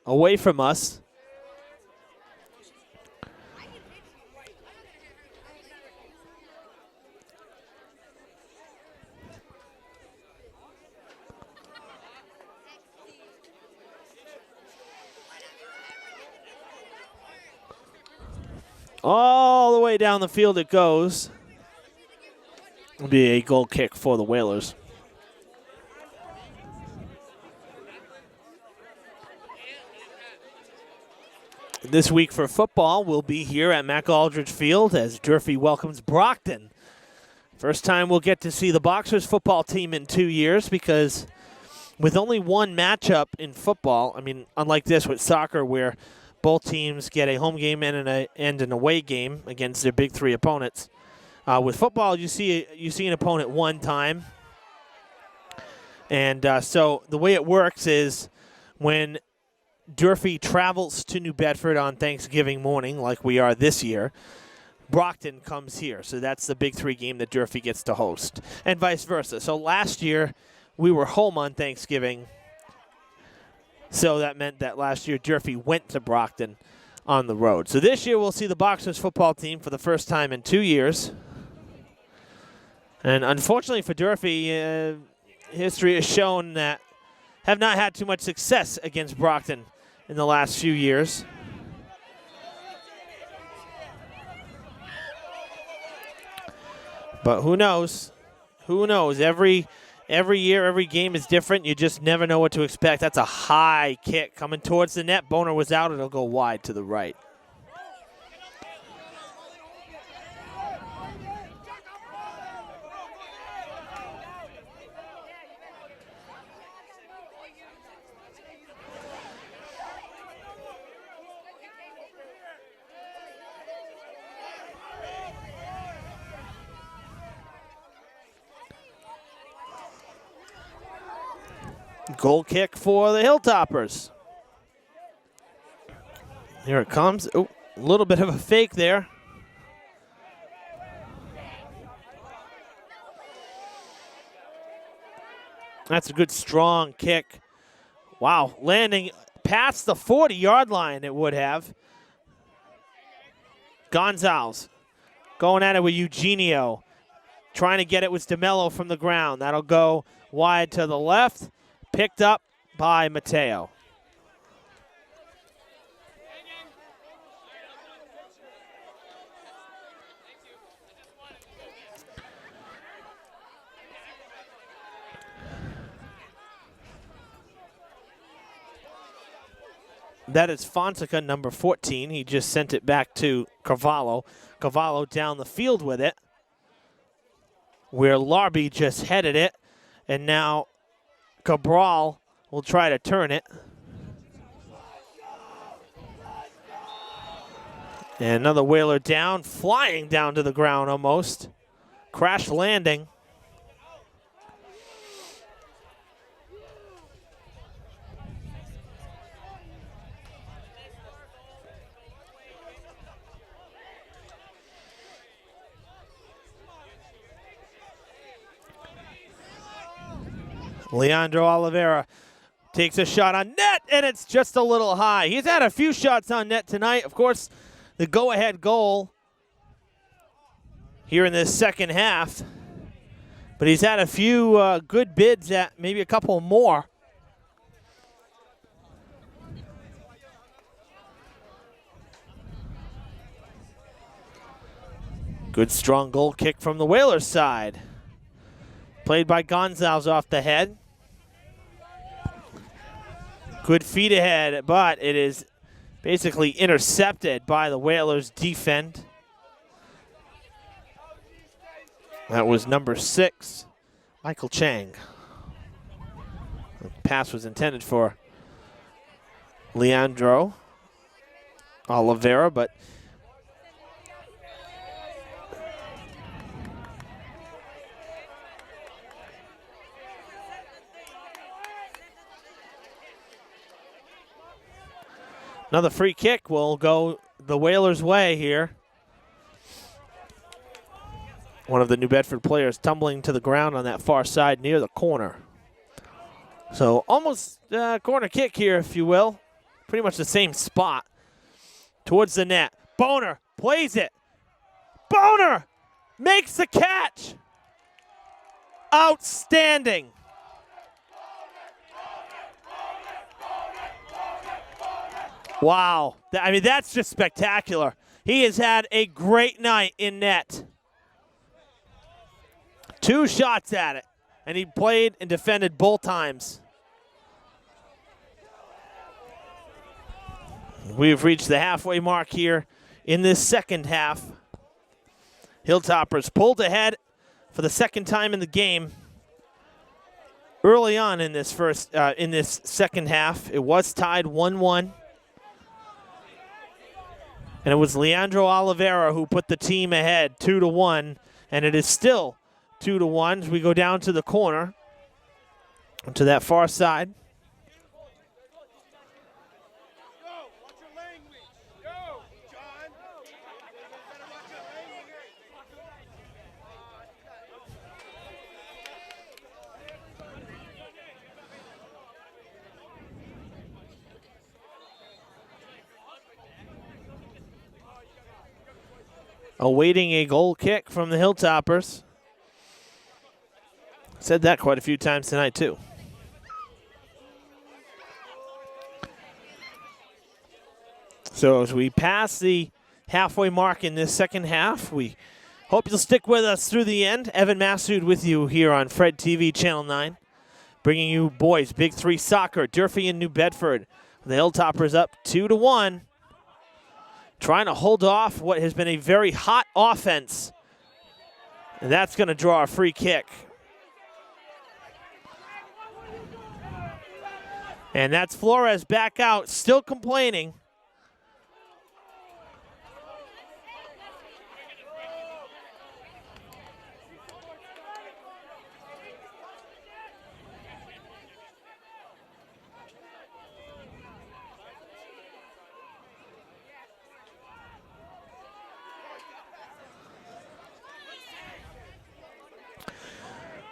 away from us. All the way down the field it goes. It'll be a goal kick for the Whalers. This week for football, we'll be here at McAldrich Field as Durfee welcomes Brockton. First time we'll get to see the Boxers football team in 2 years, because with only one matchup in football, I mean, unlike this with soccer where both teams get a home game and an away game against their big three opponents. With football, you see an opponent one time. And so the way it works is when Durfee travels to New Bedford on Thanksgiving morning, like we are this year, Brockton comes here. So that's the big three game that Durfee gets to host, and vice versa. So last year, we were home on Thanksgiving. So that meant that last year, Durfee went to Brockton on the road. So this year, we'll see the Boxers football team for the first time in 2 years. And unfortunately for Durfee, history has shown that have not had too much success against Brockton in the last few years. But who knows? Who knows? Every year, every game is different. You just never know what to expect. That's a high kick coming towards the net. Boner was out. It'll go wide to the right. Goal kick for the Hilltoppers. Here it comes. Oh, a little bit of a fake there. That's a good strong kick. Wow, landing past the 40-yard line it would have. Gonzalez going at it with Eugenio. Trying to get it with DeMello from the ground. That'll go wide to the left. Picked up by Mateo. That is Fonseca, number 14. He just sent it back to Carvalho. Carvalho down the field with it, where Larby just headed it, and now Cabral will try to turn it. And another Whaler down, flying down to the ground almost. Crash landing. Leandro Oliveira takes a shot on net, and it's just a little high. He's had a few shots on net tonight. Of course, the go-ahead goal here in this second half. But he's had a few good bids at maybe a couple more. Good strong goal kick from the Whalers side. Played by Gonzalez off the head. Good feet ahead, but it is basically intercepted by the Whalers' defend. That was number 6, Michael Chang. The pass was intended for Leandro Oliveira, but another free kick will go the Whalers' way here. One of the New Bedford players tumbling to the ground on that far side near the corner. So almost corner kick here, if you will. Pretty much the same spot. Towards the net. Boner plays it. Boner makes the catch. Outstanding. Wow. I mean, that's just spectacular. He has had a great night in net. 2 shots at it, and he played and defended both times. We've reached the halfway mark here in this second half. Hilltoppers pulled ahead for the second time in the game. Early on in this second half, it was tied 1-1. And it was Leandro Oliveira who put the team ahead 2-1, and it is still 2-1 as we go down to the corner, to that far side. Awaiting a goal kick from the Hilltoppers. Said that quite a few times tonight, too. So as we pass the halfway mark in this second half, we hope you'll stick with us through the end. Evan Massoud with you here on Fred TV Channel 9, bringing you boys Big 3 soccer, Durfee and New Bedford. The Hilltoppers up 2-1, trying to hold off what has been a very hot offense. And that's going to draw a free kick. And that's Flores back out, still complaining.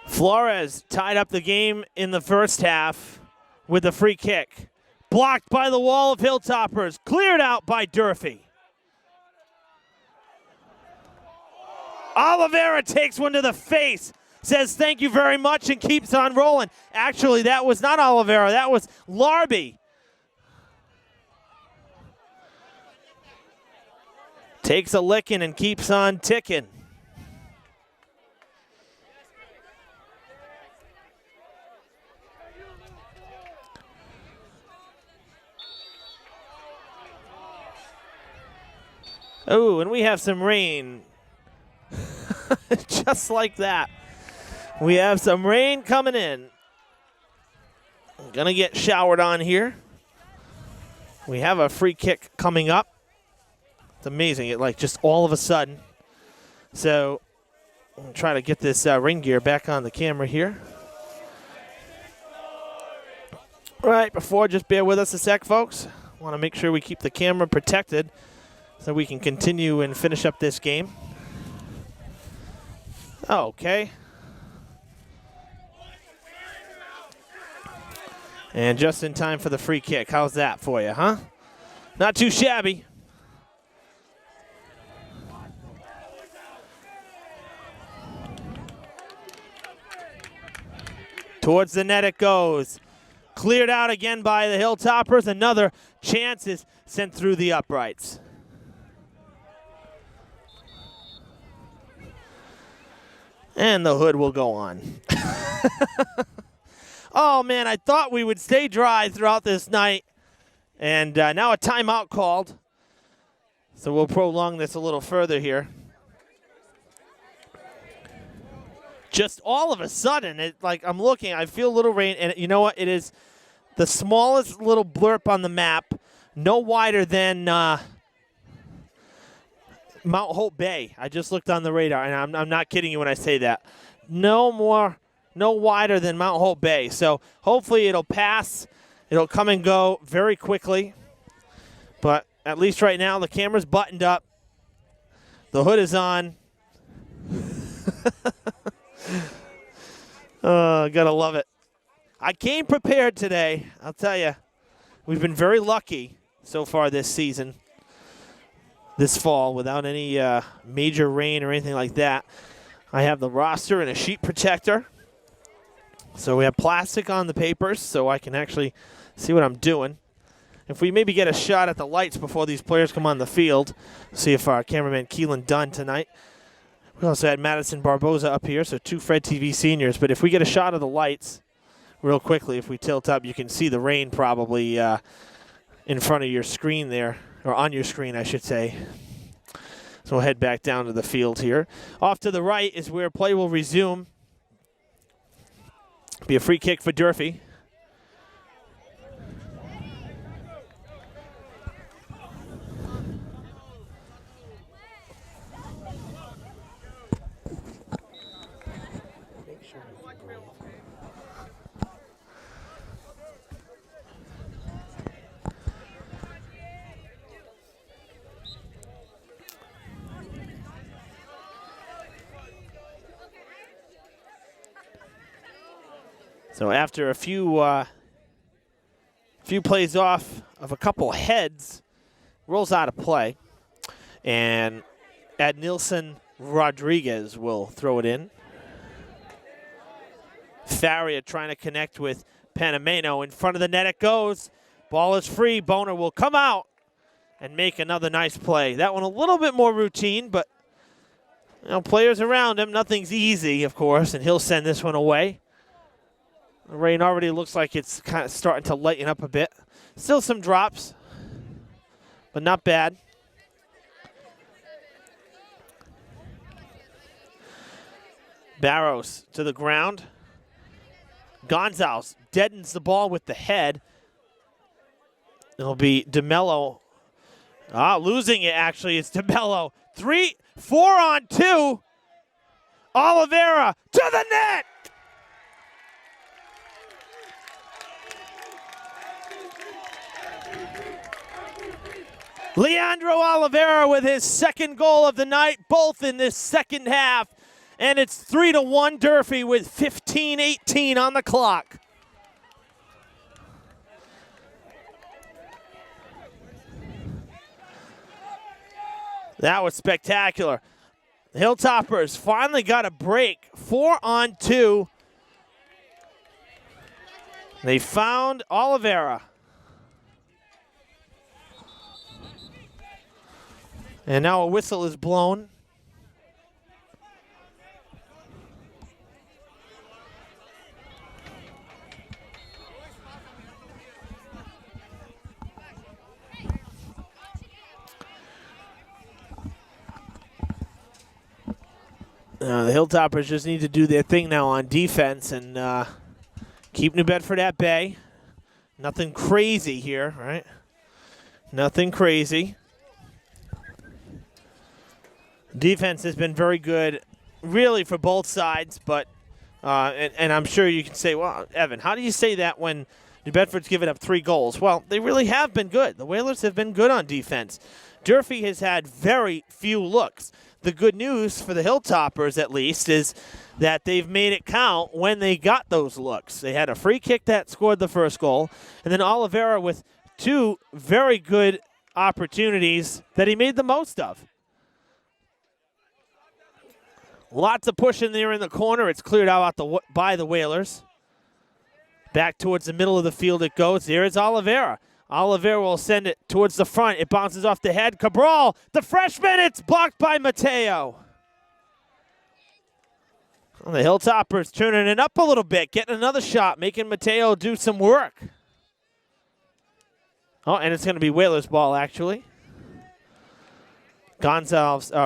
Flores tied up the game in the first half with a free kick. Blocked by the wall of Hilltoppers. Cleared out by Durfee. Oliveira takes one to the face. Says thank you very much and keeps on rolling. Actually, that was not Oliveira. That was Larby. Takes a licking and keeps on ticking. Oh, and we have some rain. Just like that. We have some rain coming in. Gonna get showered on here. We have a free kick coming up. It's amazing, it like just all of a sudden. So, I'm trying to get this ring gear back on the camera here. All right, before, just bear with us a sec, folks. Want to make sure we keep the camera protected so we can continue and finish up this game. Okay. And just in time for the free kick. How's that for you, huh? Not too shabby. Towards the net it goes. Cleared out again by the Hilltoppers. Another chance is sent through the uprights. And the hood will go on. Oh, man, I thought we would stay dry throughout this night. And now a timeout called. So we'll prolong this a little further here. Just all of a sudden, I'm looking, I feel a little rain. And you know what? It is the smallest little blurb on the map. No wider than Mount Hope Bay. I just looked on the radar, and I'm not kidding you when I say that. No wider than Mount Hope Bay. So hopefully it'll pass. It'll come and go very quickly. But at least right now, the camera's buttoned up. The hood is on. Oh, gotta love it. I came prepared today. I'll tell you, we've been very lucky so far this season. This fall without any major rain or anything like that. I have the roster and a sheet protector. So we have plastic on the papers so I can actually see what I'm doing. If we maybe get a shot at the lights before these players come on the field, see if our cameraman Keelan Dunn tonight. We also had Madison Barboza up here, so 2 Fred TV seniors. But if we get a shot of the lights real quickly, if we tilt up, you can see the rain probably in front of your screen there. Or on your screen, I should say. So we'll head back down to the field here. Off to the right is where play will resume. Be a free kick for Durfee. So after a few plays off of a couple heads, rolls out of play. And Adnilson Rodriguez will throw it in. Faria trying to connect with Panameno. In front of the net it goes. Ball is free. Boner will come out. and make another nice play. That one a little bit more routine, but players around him. Nothing's easy, of course, and he'll send this one away. The rain already looks like it's kind of starting to lighten up a bit. Still some drops, but not bad. Barrows to the ground. Gonzalez deadens the ball with the head. It'll be DeMello. Losing it, actually. It's DeMello. 4 on 2. Oliveira to the net. Leandro Oliveira with his second goal of the night, both in this second half. And it's 3-1 Durfee with 15:18 on the clock. That was spectacular. The Hilltoppers finally got a break. 4 on 2. They found Oliveira. And now a whistle is blown. The Hilltoppers just need to do their thing now on defense and keep New Bedford at bay. Nothing crazy here, right? Nothing crazy. Defense has been very good, really, for both sides. But and I'm sure you can say, well, Evan, how do you say that when New Bedford's given up 3 goals? Well, they really have been good. The Whalers have been good on defense. Durfee has had very few looks. The good news for the Hilltoppers, at least, is that they've made it count when they got those looks. They had a free kick that scored the first goal, and then Oliveira with 2 very good opportunities that he made the most of. Lots of push in there in the corner. It's cleared out by the Whalers. Back towards the middle of the field it goes. There is Oliveira. Oliveira will send it towards the front. It bounces off the head. Cabral, the freshman, it's blocked by Mateo. Well, the Hilltoppers turning it up a little bit, getting another shot, making Mateo do some work. Oh, and it's going to be Whalers' ball, actually. Gonzalez, De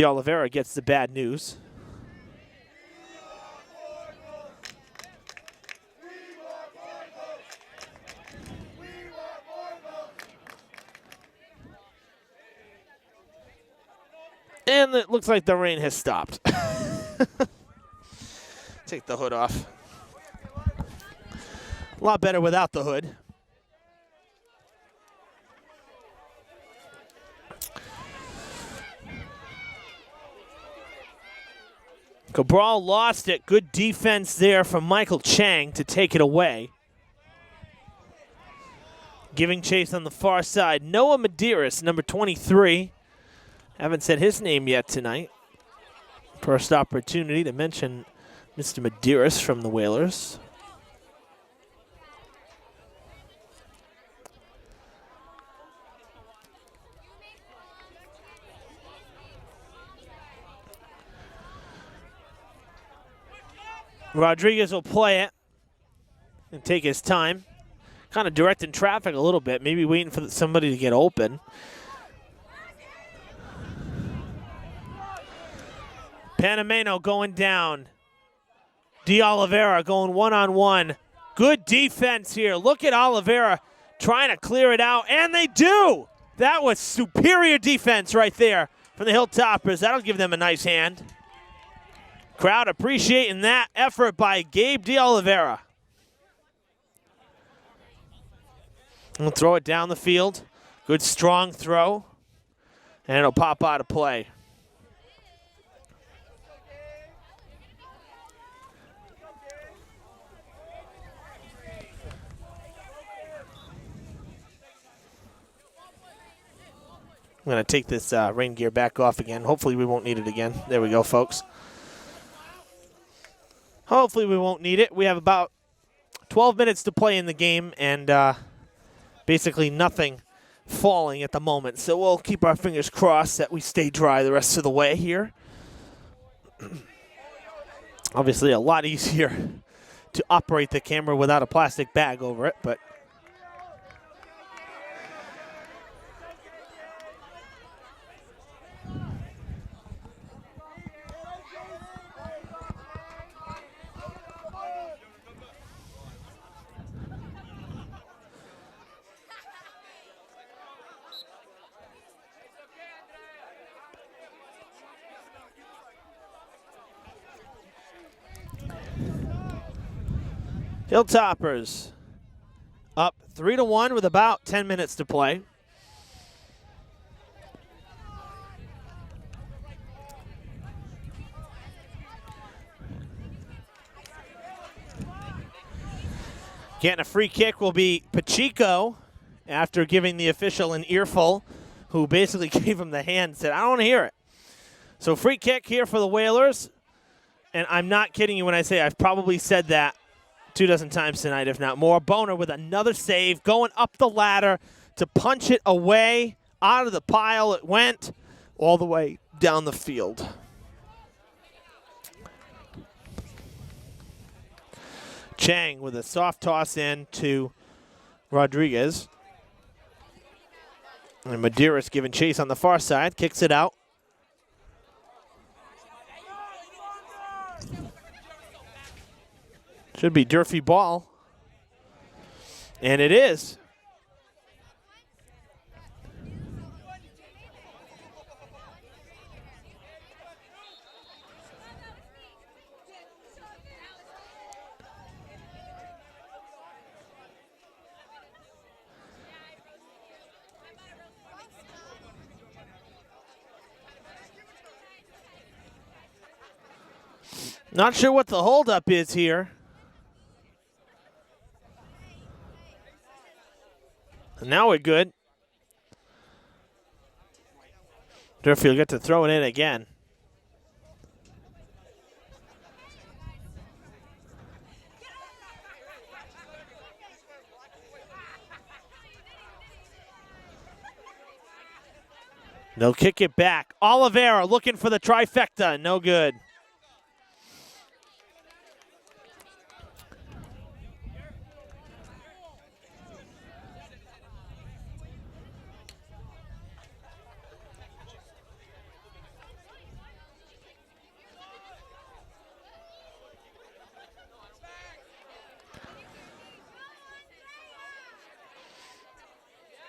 Oliveira gets the bad news. And it looks like the rain has stopped. Take the hood off. A lot better without the hood. Cabral lost it. Good defense there from Michael Chang to take it away. Giving chase on the far side. Noah Medeiros, number 23. Haven't said his name yet tonight. First opportunity to mention Mr. Medeiros from the Whalers. Rodriguez will play it and take his time. Kind of directing traffic a little bit, maybe waiting for somebody to get open. Panameno going down. De Oliveira going one-on-one. Good defense here. Look at Oliveira trying to clear it out, and they do. That was superior defense right there from the Hilltoppers. That'll give them a nice hand. Crowd appreciating that effort by Gabe De Oliveira. We'll throw it down the field. Good strong throw. And it'll pop out of play. I'm going to take this rain gear back off again. Hopefully we won't need it again. There we go, folks. Hopefully we won't need it. We have about 12 minutes to play in the game, and basically nothing falling at the moment. So we'll keep our fingers crossed that we stay dry the rest of the way here. Obviously a lot easier to operate the camera without a plastic bag over it, but Hilltoppers up 3-1 with about 10 minutes to play. Getting a free kick will be Pacheco after giving the official an earful, who basically gave him the hand and said, I don't want to hear it. So free kick here for the Whalers. And I'm not kidding you when I say I've probably said that 24 times tonight, if not more. Boner with another save, going up the ladder to punch it away. Out of the pile it went, all the way down the field. Chang with a soft toss in to Rodriguez. And Medeiros giving chase on the far side, kicks it out. Should be Durfee ball. And it is. Not sure what the holdup is here. Now we're good. Durfee will get to throw it in again. They'll kick it back. Oliveira looking for the trifecta. No good.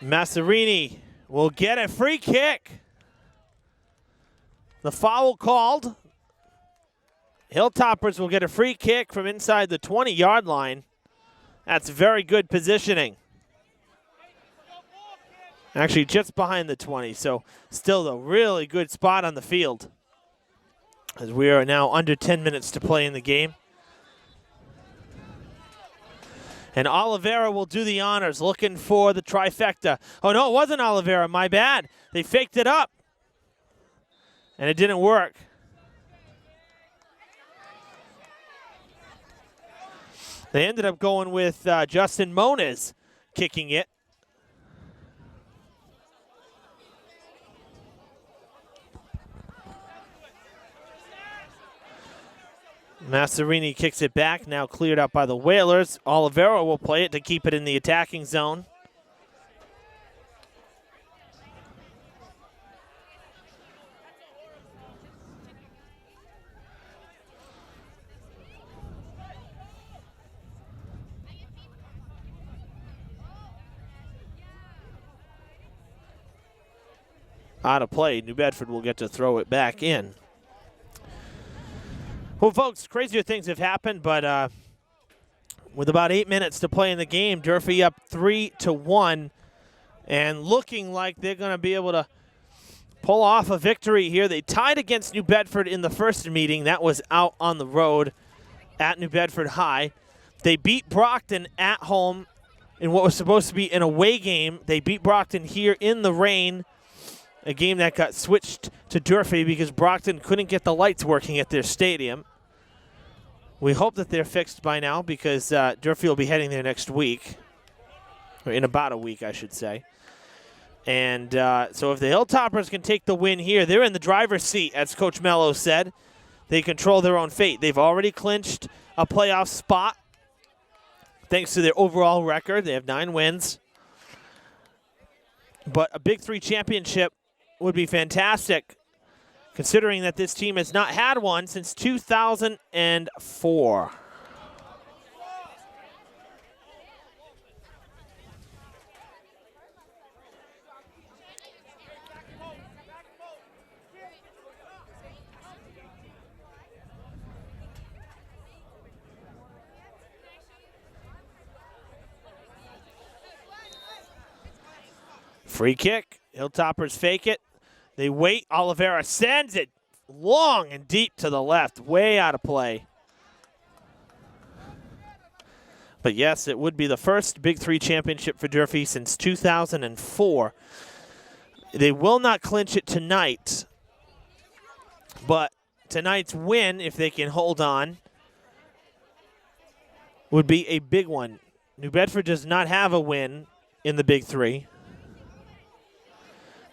Masserini will get a free kick. The foul called. Hilltoppers will get a free kick from inside the 20-yard line. That's very good positioning. Actually, just behind the 20, so still a really good spot on the field, as we are now under 10 minutes to play in the game. And Oliveira will do the honors, looking for the trifecta. Oh, no, it wasn't Oliveira. My bad. They faked it up, and it didn't work. They ended up going with Justin Moniz kicking it. Masserini kicks it back, now cleared up by the Whalers. Oliveira will play it to keep it in the attacking zone. Out of play, New Bedford will get to throw it back in. Well, folks, crazier things have happened, but with about 8 minutes to play in the game, Durfee up 3-1, and looking like they're going to be able to pull off a victory here. They tied against New Bedford in the first meeting. That was out on the road at New Bedford High. They beat Brockton at home in what was supposed to be an away game. They beat Brockton here in the rain, a game that got switched to Durfee because Brockton couldn't get the lights working at their stadium. We hope that they're fixed by now because Durfee will be heading there next week. or in about a week, I should say. And so if the Hilltoppers can take the win here, they're in the driver's seat, as Coach Mello said. They control their own fate. They've already clinched a playoff spot thanks to their overall record. They have 9 wins. But a Big 3 championship would be fantastic, considering that this team has not had one since 2004. Free kick. Hilltoppers fake it. They wait. Oliveira sends it long and deep to the left. Way out of play. But yes, it would be the first Big 3 championship for Durfee since 2004. They will not clinch it tonight. But tonight's win, if they can hold on, would be a big one. New Bedford does not have a win in the Big 3.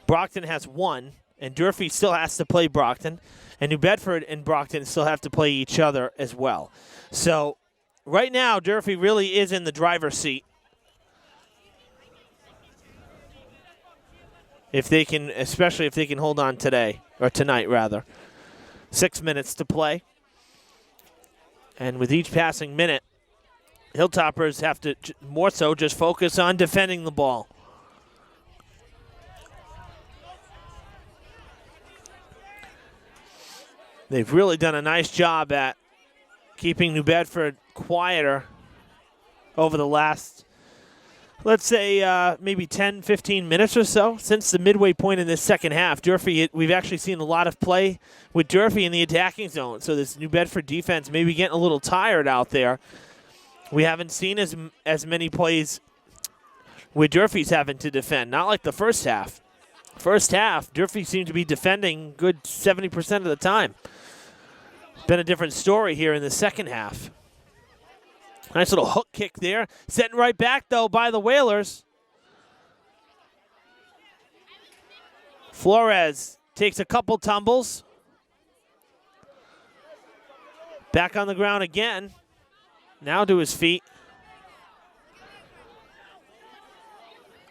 Brockton has 1, and Durfee still has to play Brockton, and New Bedford and Brockton still have to play each other as well. So right now, Durfee really is in the driver's seat. If they can, especially if they can hold on today, or tonight rather. 6 minutes to play. And with each passing minute, Hilltoppers have to more so just focus on defending the ball. They've really done a nice job at keeping New Bedford quieter over the last, let's say, maybe 10, 15 minutes or so since the midway point in this second half. Durfee, we've actually seen a lot of play with Durfee in the attacking zone, so this New Bedford defense may be getting a little tired out there. We haven't seen as many plays with Durfee's having to defend, not like the first half. First half, Durfee seemed to be defending good 70% of the time. Been a different story here in the second half. Nice little hook kick there. Setting right back, though, by the Whalers. Flores takes a couple tumbles. Back on the ground again. Now to his feet.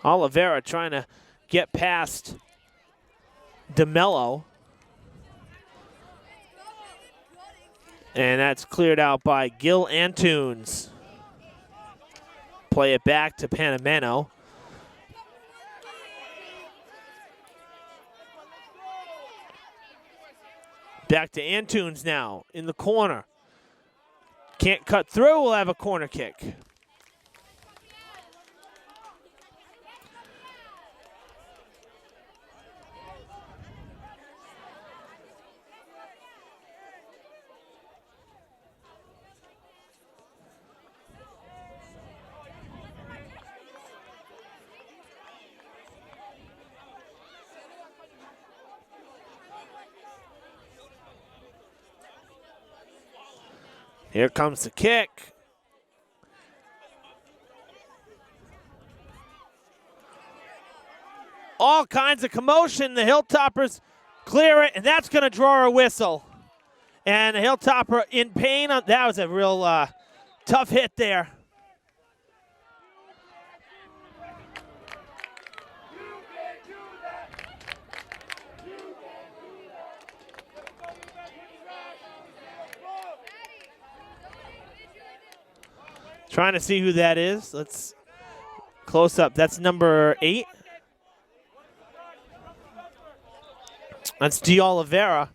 Oliveira trying to get past DeMello. And that's cleared out by Gil Antunes. Play it back to Panameno. Back to Antunes now in the corner. Can't cut through, we'll have a corner kick. Here comes the kick. All kinds of commotion. The Hilltoppers clear it, and that's going to draw a whistle. And the Hilltopper in pain. That was a real tough hit there. Trying to see who that is. Let's close up. That's number 8. That's De Oliveira.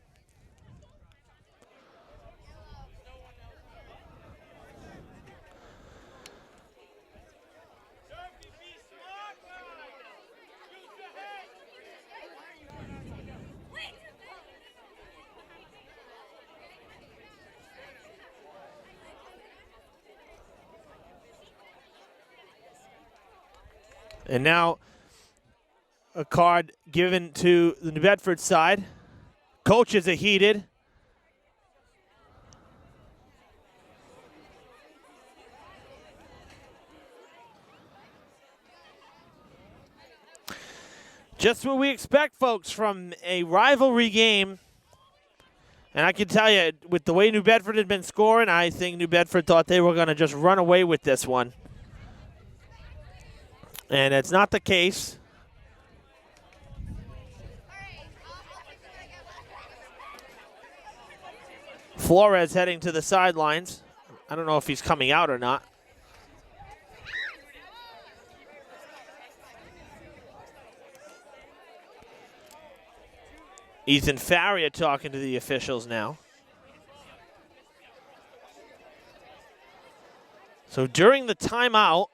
And now a card given to the New Bedford side. Coaches are heated. Just what we expect, folks, from a rivalry game. And I can tell you, with the way New Bedford had been scoring, I think New Bedford thought they were going to just run away with this one. And it's not the case. Flores heading to the sidelines. I don't know if he's coming out or not. Ethan Faria talking to the officials now. So during the timeout,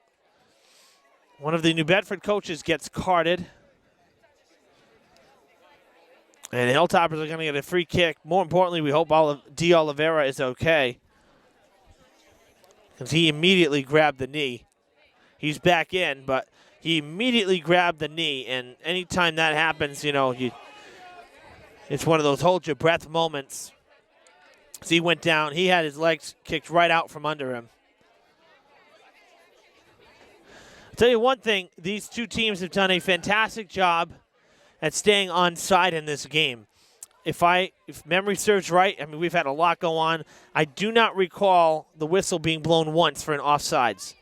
one of the New Bedford coaches gets carded. And the Hilltoppers are going to get a free kick. More importantly, we hope D. Oliveira is okay, because he immediately grabbed the knee. He's back in, but he immediately grabbed the knee. And anytime that happens, you know, it's one of those hold your breath moments. So he went down. He had his legs kicked right out from under him. I'll tell you one thing. These two teams have done a fantastic job at staying onside in this game. If memory serves right, I mean, we've had a lot go on. I do not recall the whistle being blown once for an offsides,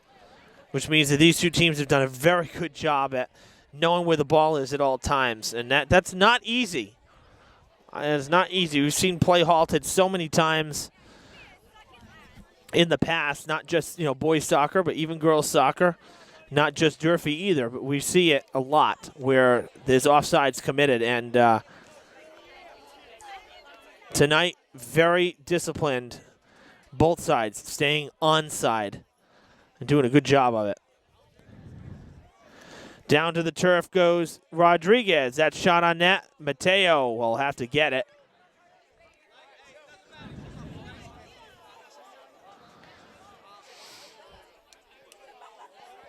which means that these two teams have done a very good job at knowing where the ball is at all times. And that's not easy. It's not easy. We've seen play halted so many times in the past, not just, you know, boys soccer, but even girls soccer. Not just Durfee either, but we see it a lot where there's offsides committed. And tonight, very disciplined, both sides, staying onside and doing a good job of it. Down to the turf goes Rodriguez. That shot on net. Mateo will have to get it.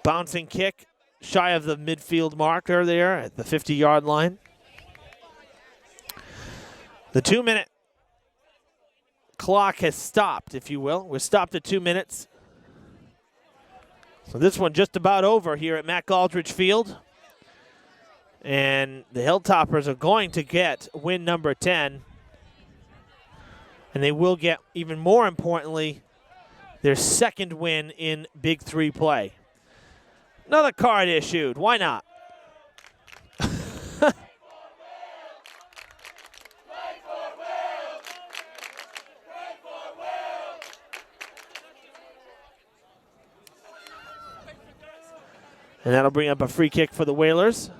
Bouncing kick, shy of the midfield marker there at the 50-yard line. The 2-minute clock has stopped, if you will. We're stopped at 2 minutes. So this one just about over here at Mac Aldridge Field. And the Hilltoppers are going to get win number 10. And they will get, even more importantly, their second win in Big 3 play. Another card issued. Why not? And that'll bring up a free kick for the Whalers.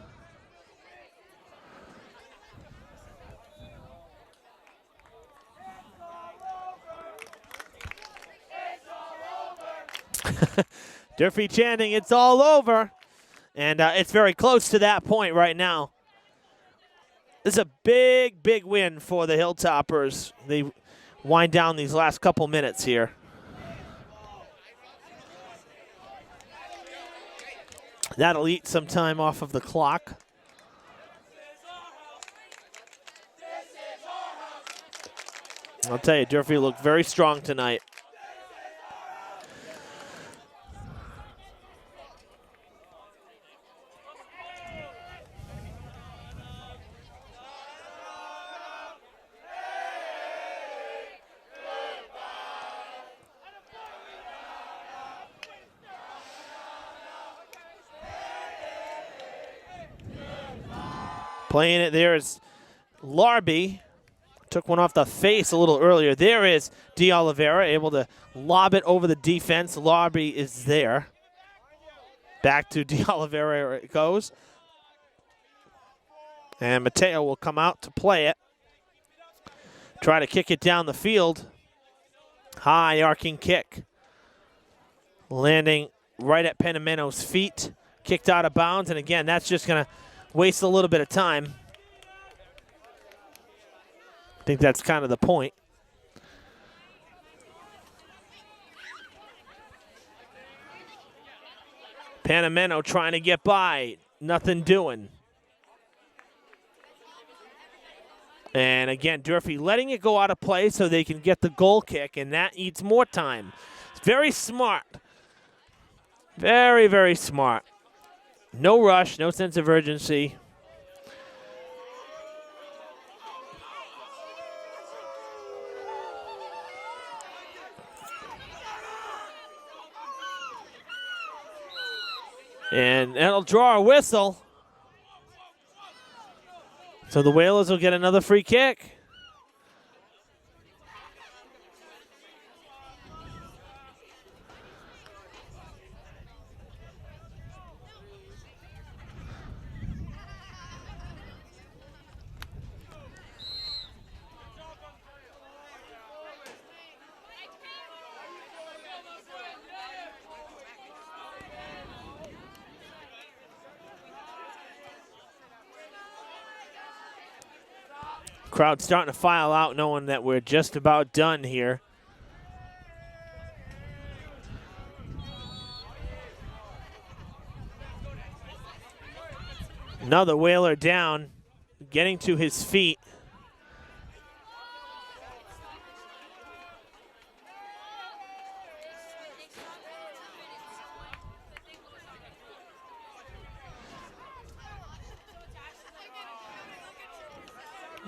Durfee chanting, it's all over. And it's very close to that point right now. This is a big, big win for the Hilltoppers. They wind down these last couple minutes here. That'll eat some time off of the clock. I'll tell you, Durfee looked very strong tonight. Playing it there is Larby. Took one off the face a little earlier. There is D. Oliveira able to lob it over the defense. Larby is there. Back to D. Oliveira it goes. And Mateo will come out to play it. Try to kick it down the field. High arcing kick. Landing right at Penameno's feet. Kicked out of bounds. And again, that's just going to waste a little bit of time. I think that's kind of the point. Panameno trying to get by. Nothing doing. And again, Durfee letting it go out of play so they can get the goal kick, and that eats more time. It's very smart. Very, very smart. No rush, no sense of urgency. And that'll draw a whistle. So the Whalers will get another free kick. Crowd starting to file out, knowing that we're just about done here. Another Whaler down, getting to his feet.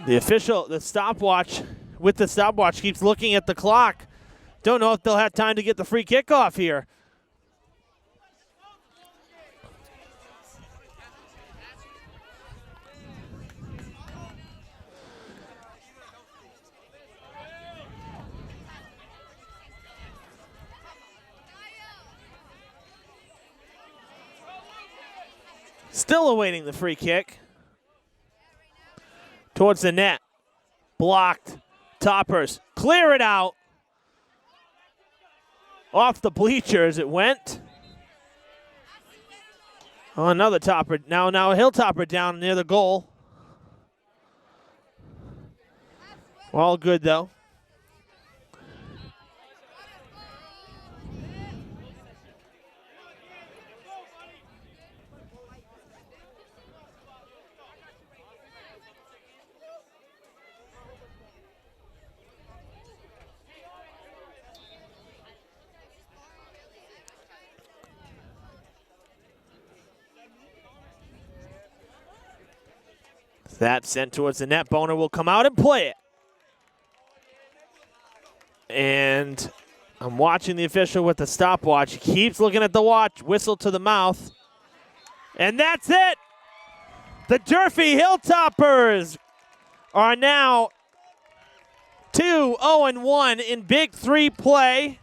The official, the stopwatch keeps looking at the clock. Don't know if they'll have time to get the free kickoff here. Still awaiting the free kick. Towards the net. Blocked. Toppers. Clear it out. Off the bleachers it went. Oh, another topper. Now a Hilltopper down near the goal. All good, though. That sent towards the net. Boner will come out and play it. And I'm watching the official with the stopwatch. He keeps looking at the watch. Whistle to the mouth. And that's it. The Durfee Hilltoppers are now 2-0-1 in Big 3 play.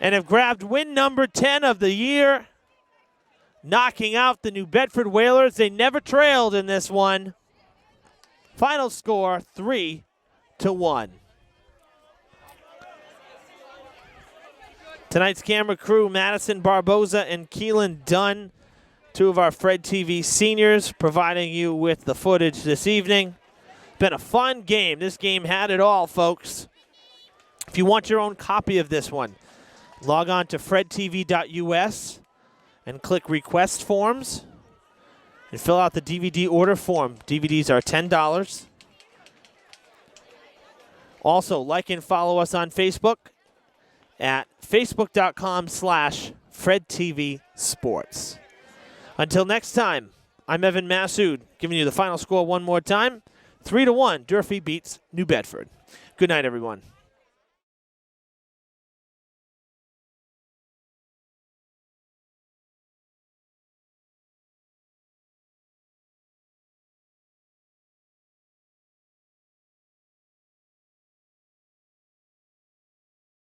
And have grabbed win number 10 of the year, knocking out the New Bedford Whalers. They never trailed in this one. Final score, 3-1. Tonight's camera crew, Madison Barboza and Keelan Dunn, two of our Fred TV seniors, providing you with the footage this evening. Been a fun game. This game had it all, folks. If you want your own copy of this one, log on to fredtv.us and click Request Forms and fill out the DVD order form. DVDs are $10. Also, like and follow us on Facebook at facebook.com/FredTVSports. Until next time, I'm Evan Massoud, giving you the final score one more time. 3-1, Durfee beats New Bedford. Good night, everyone.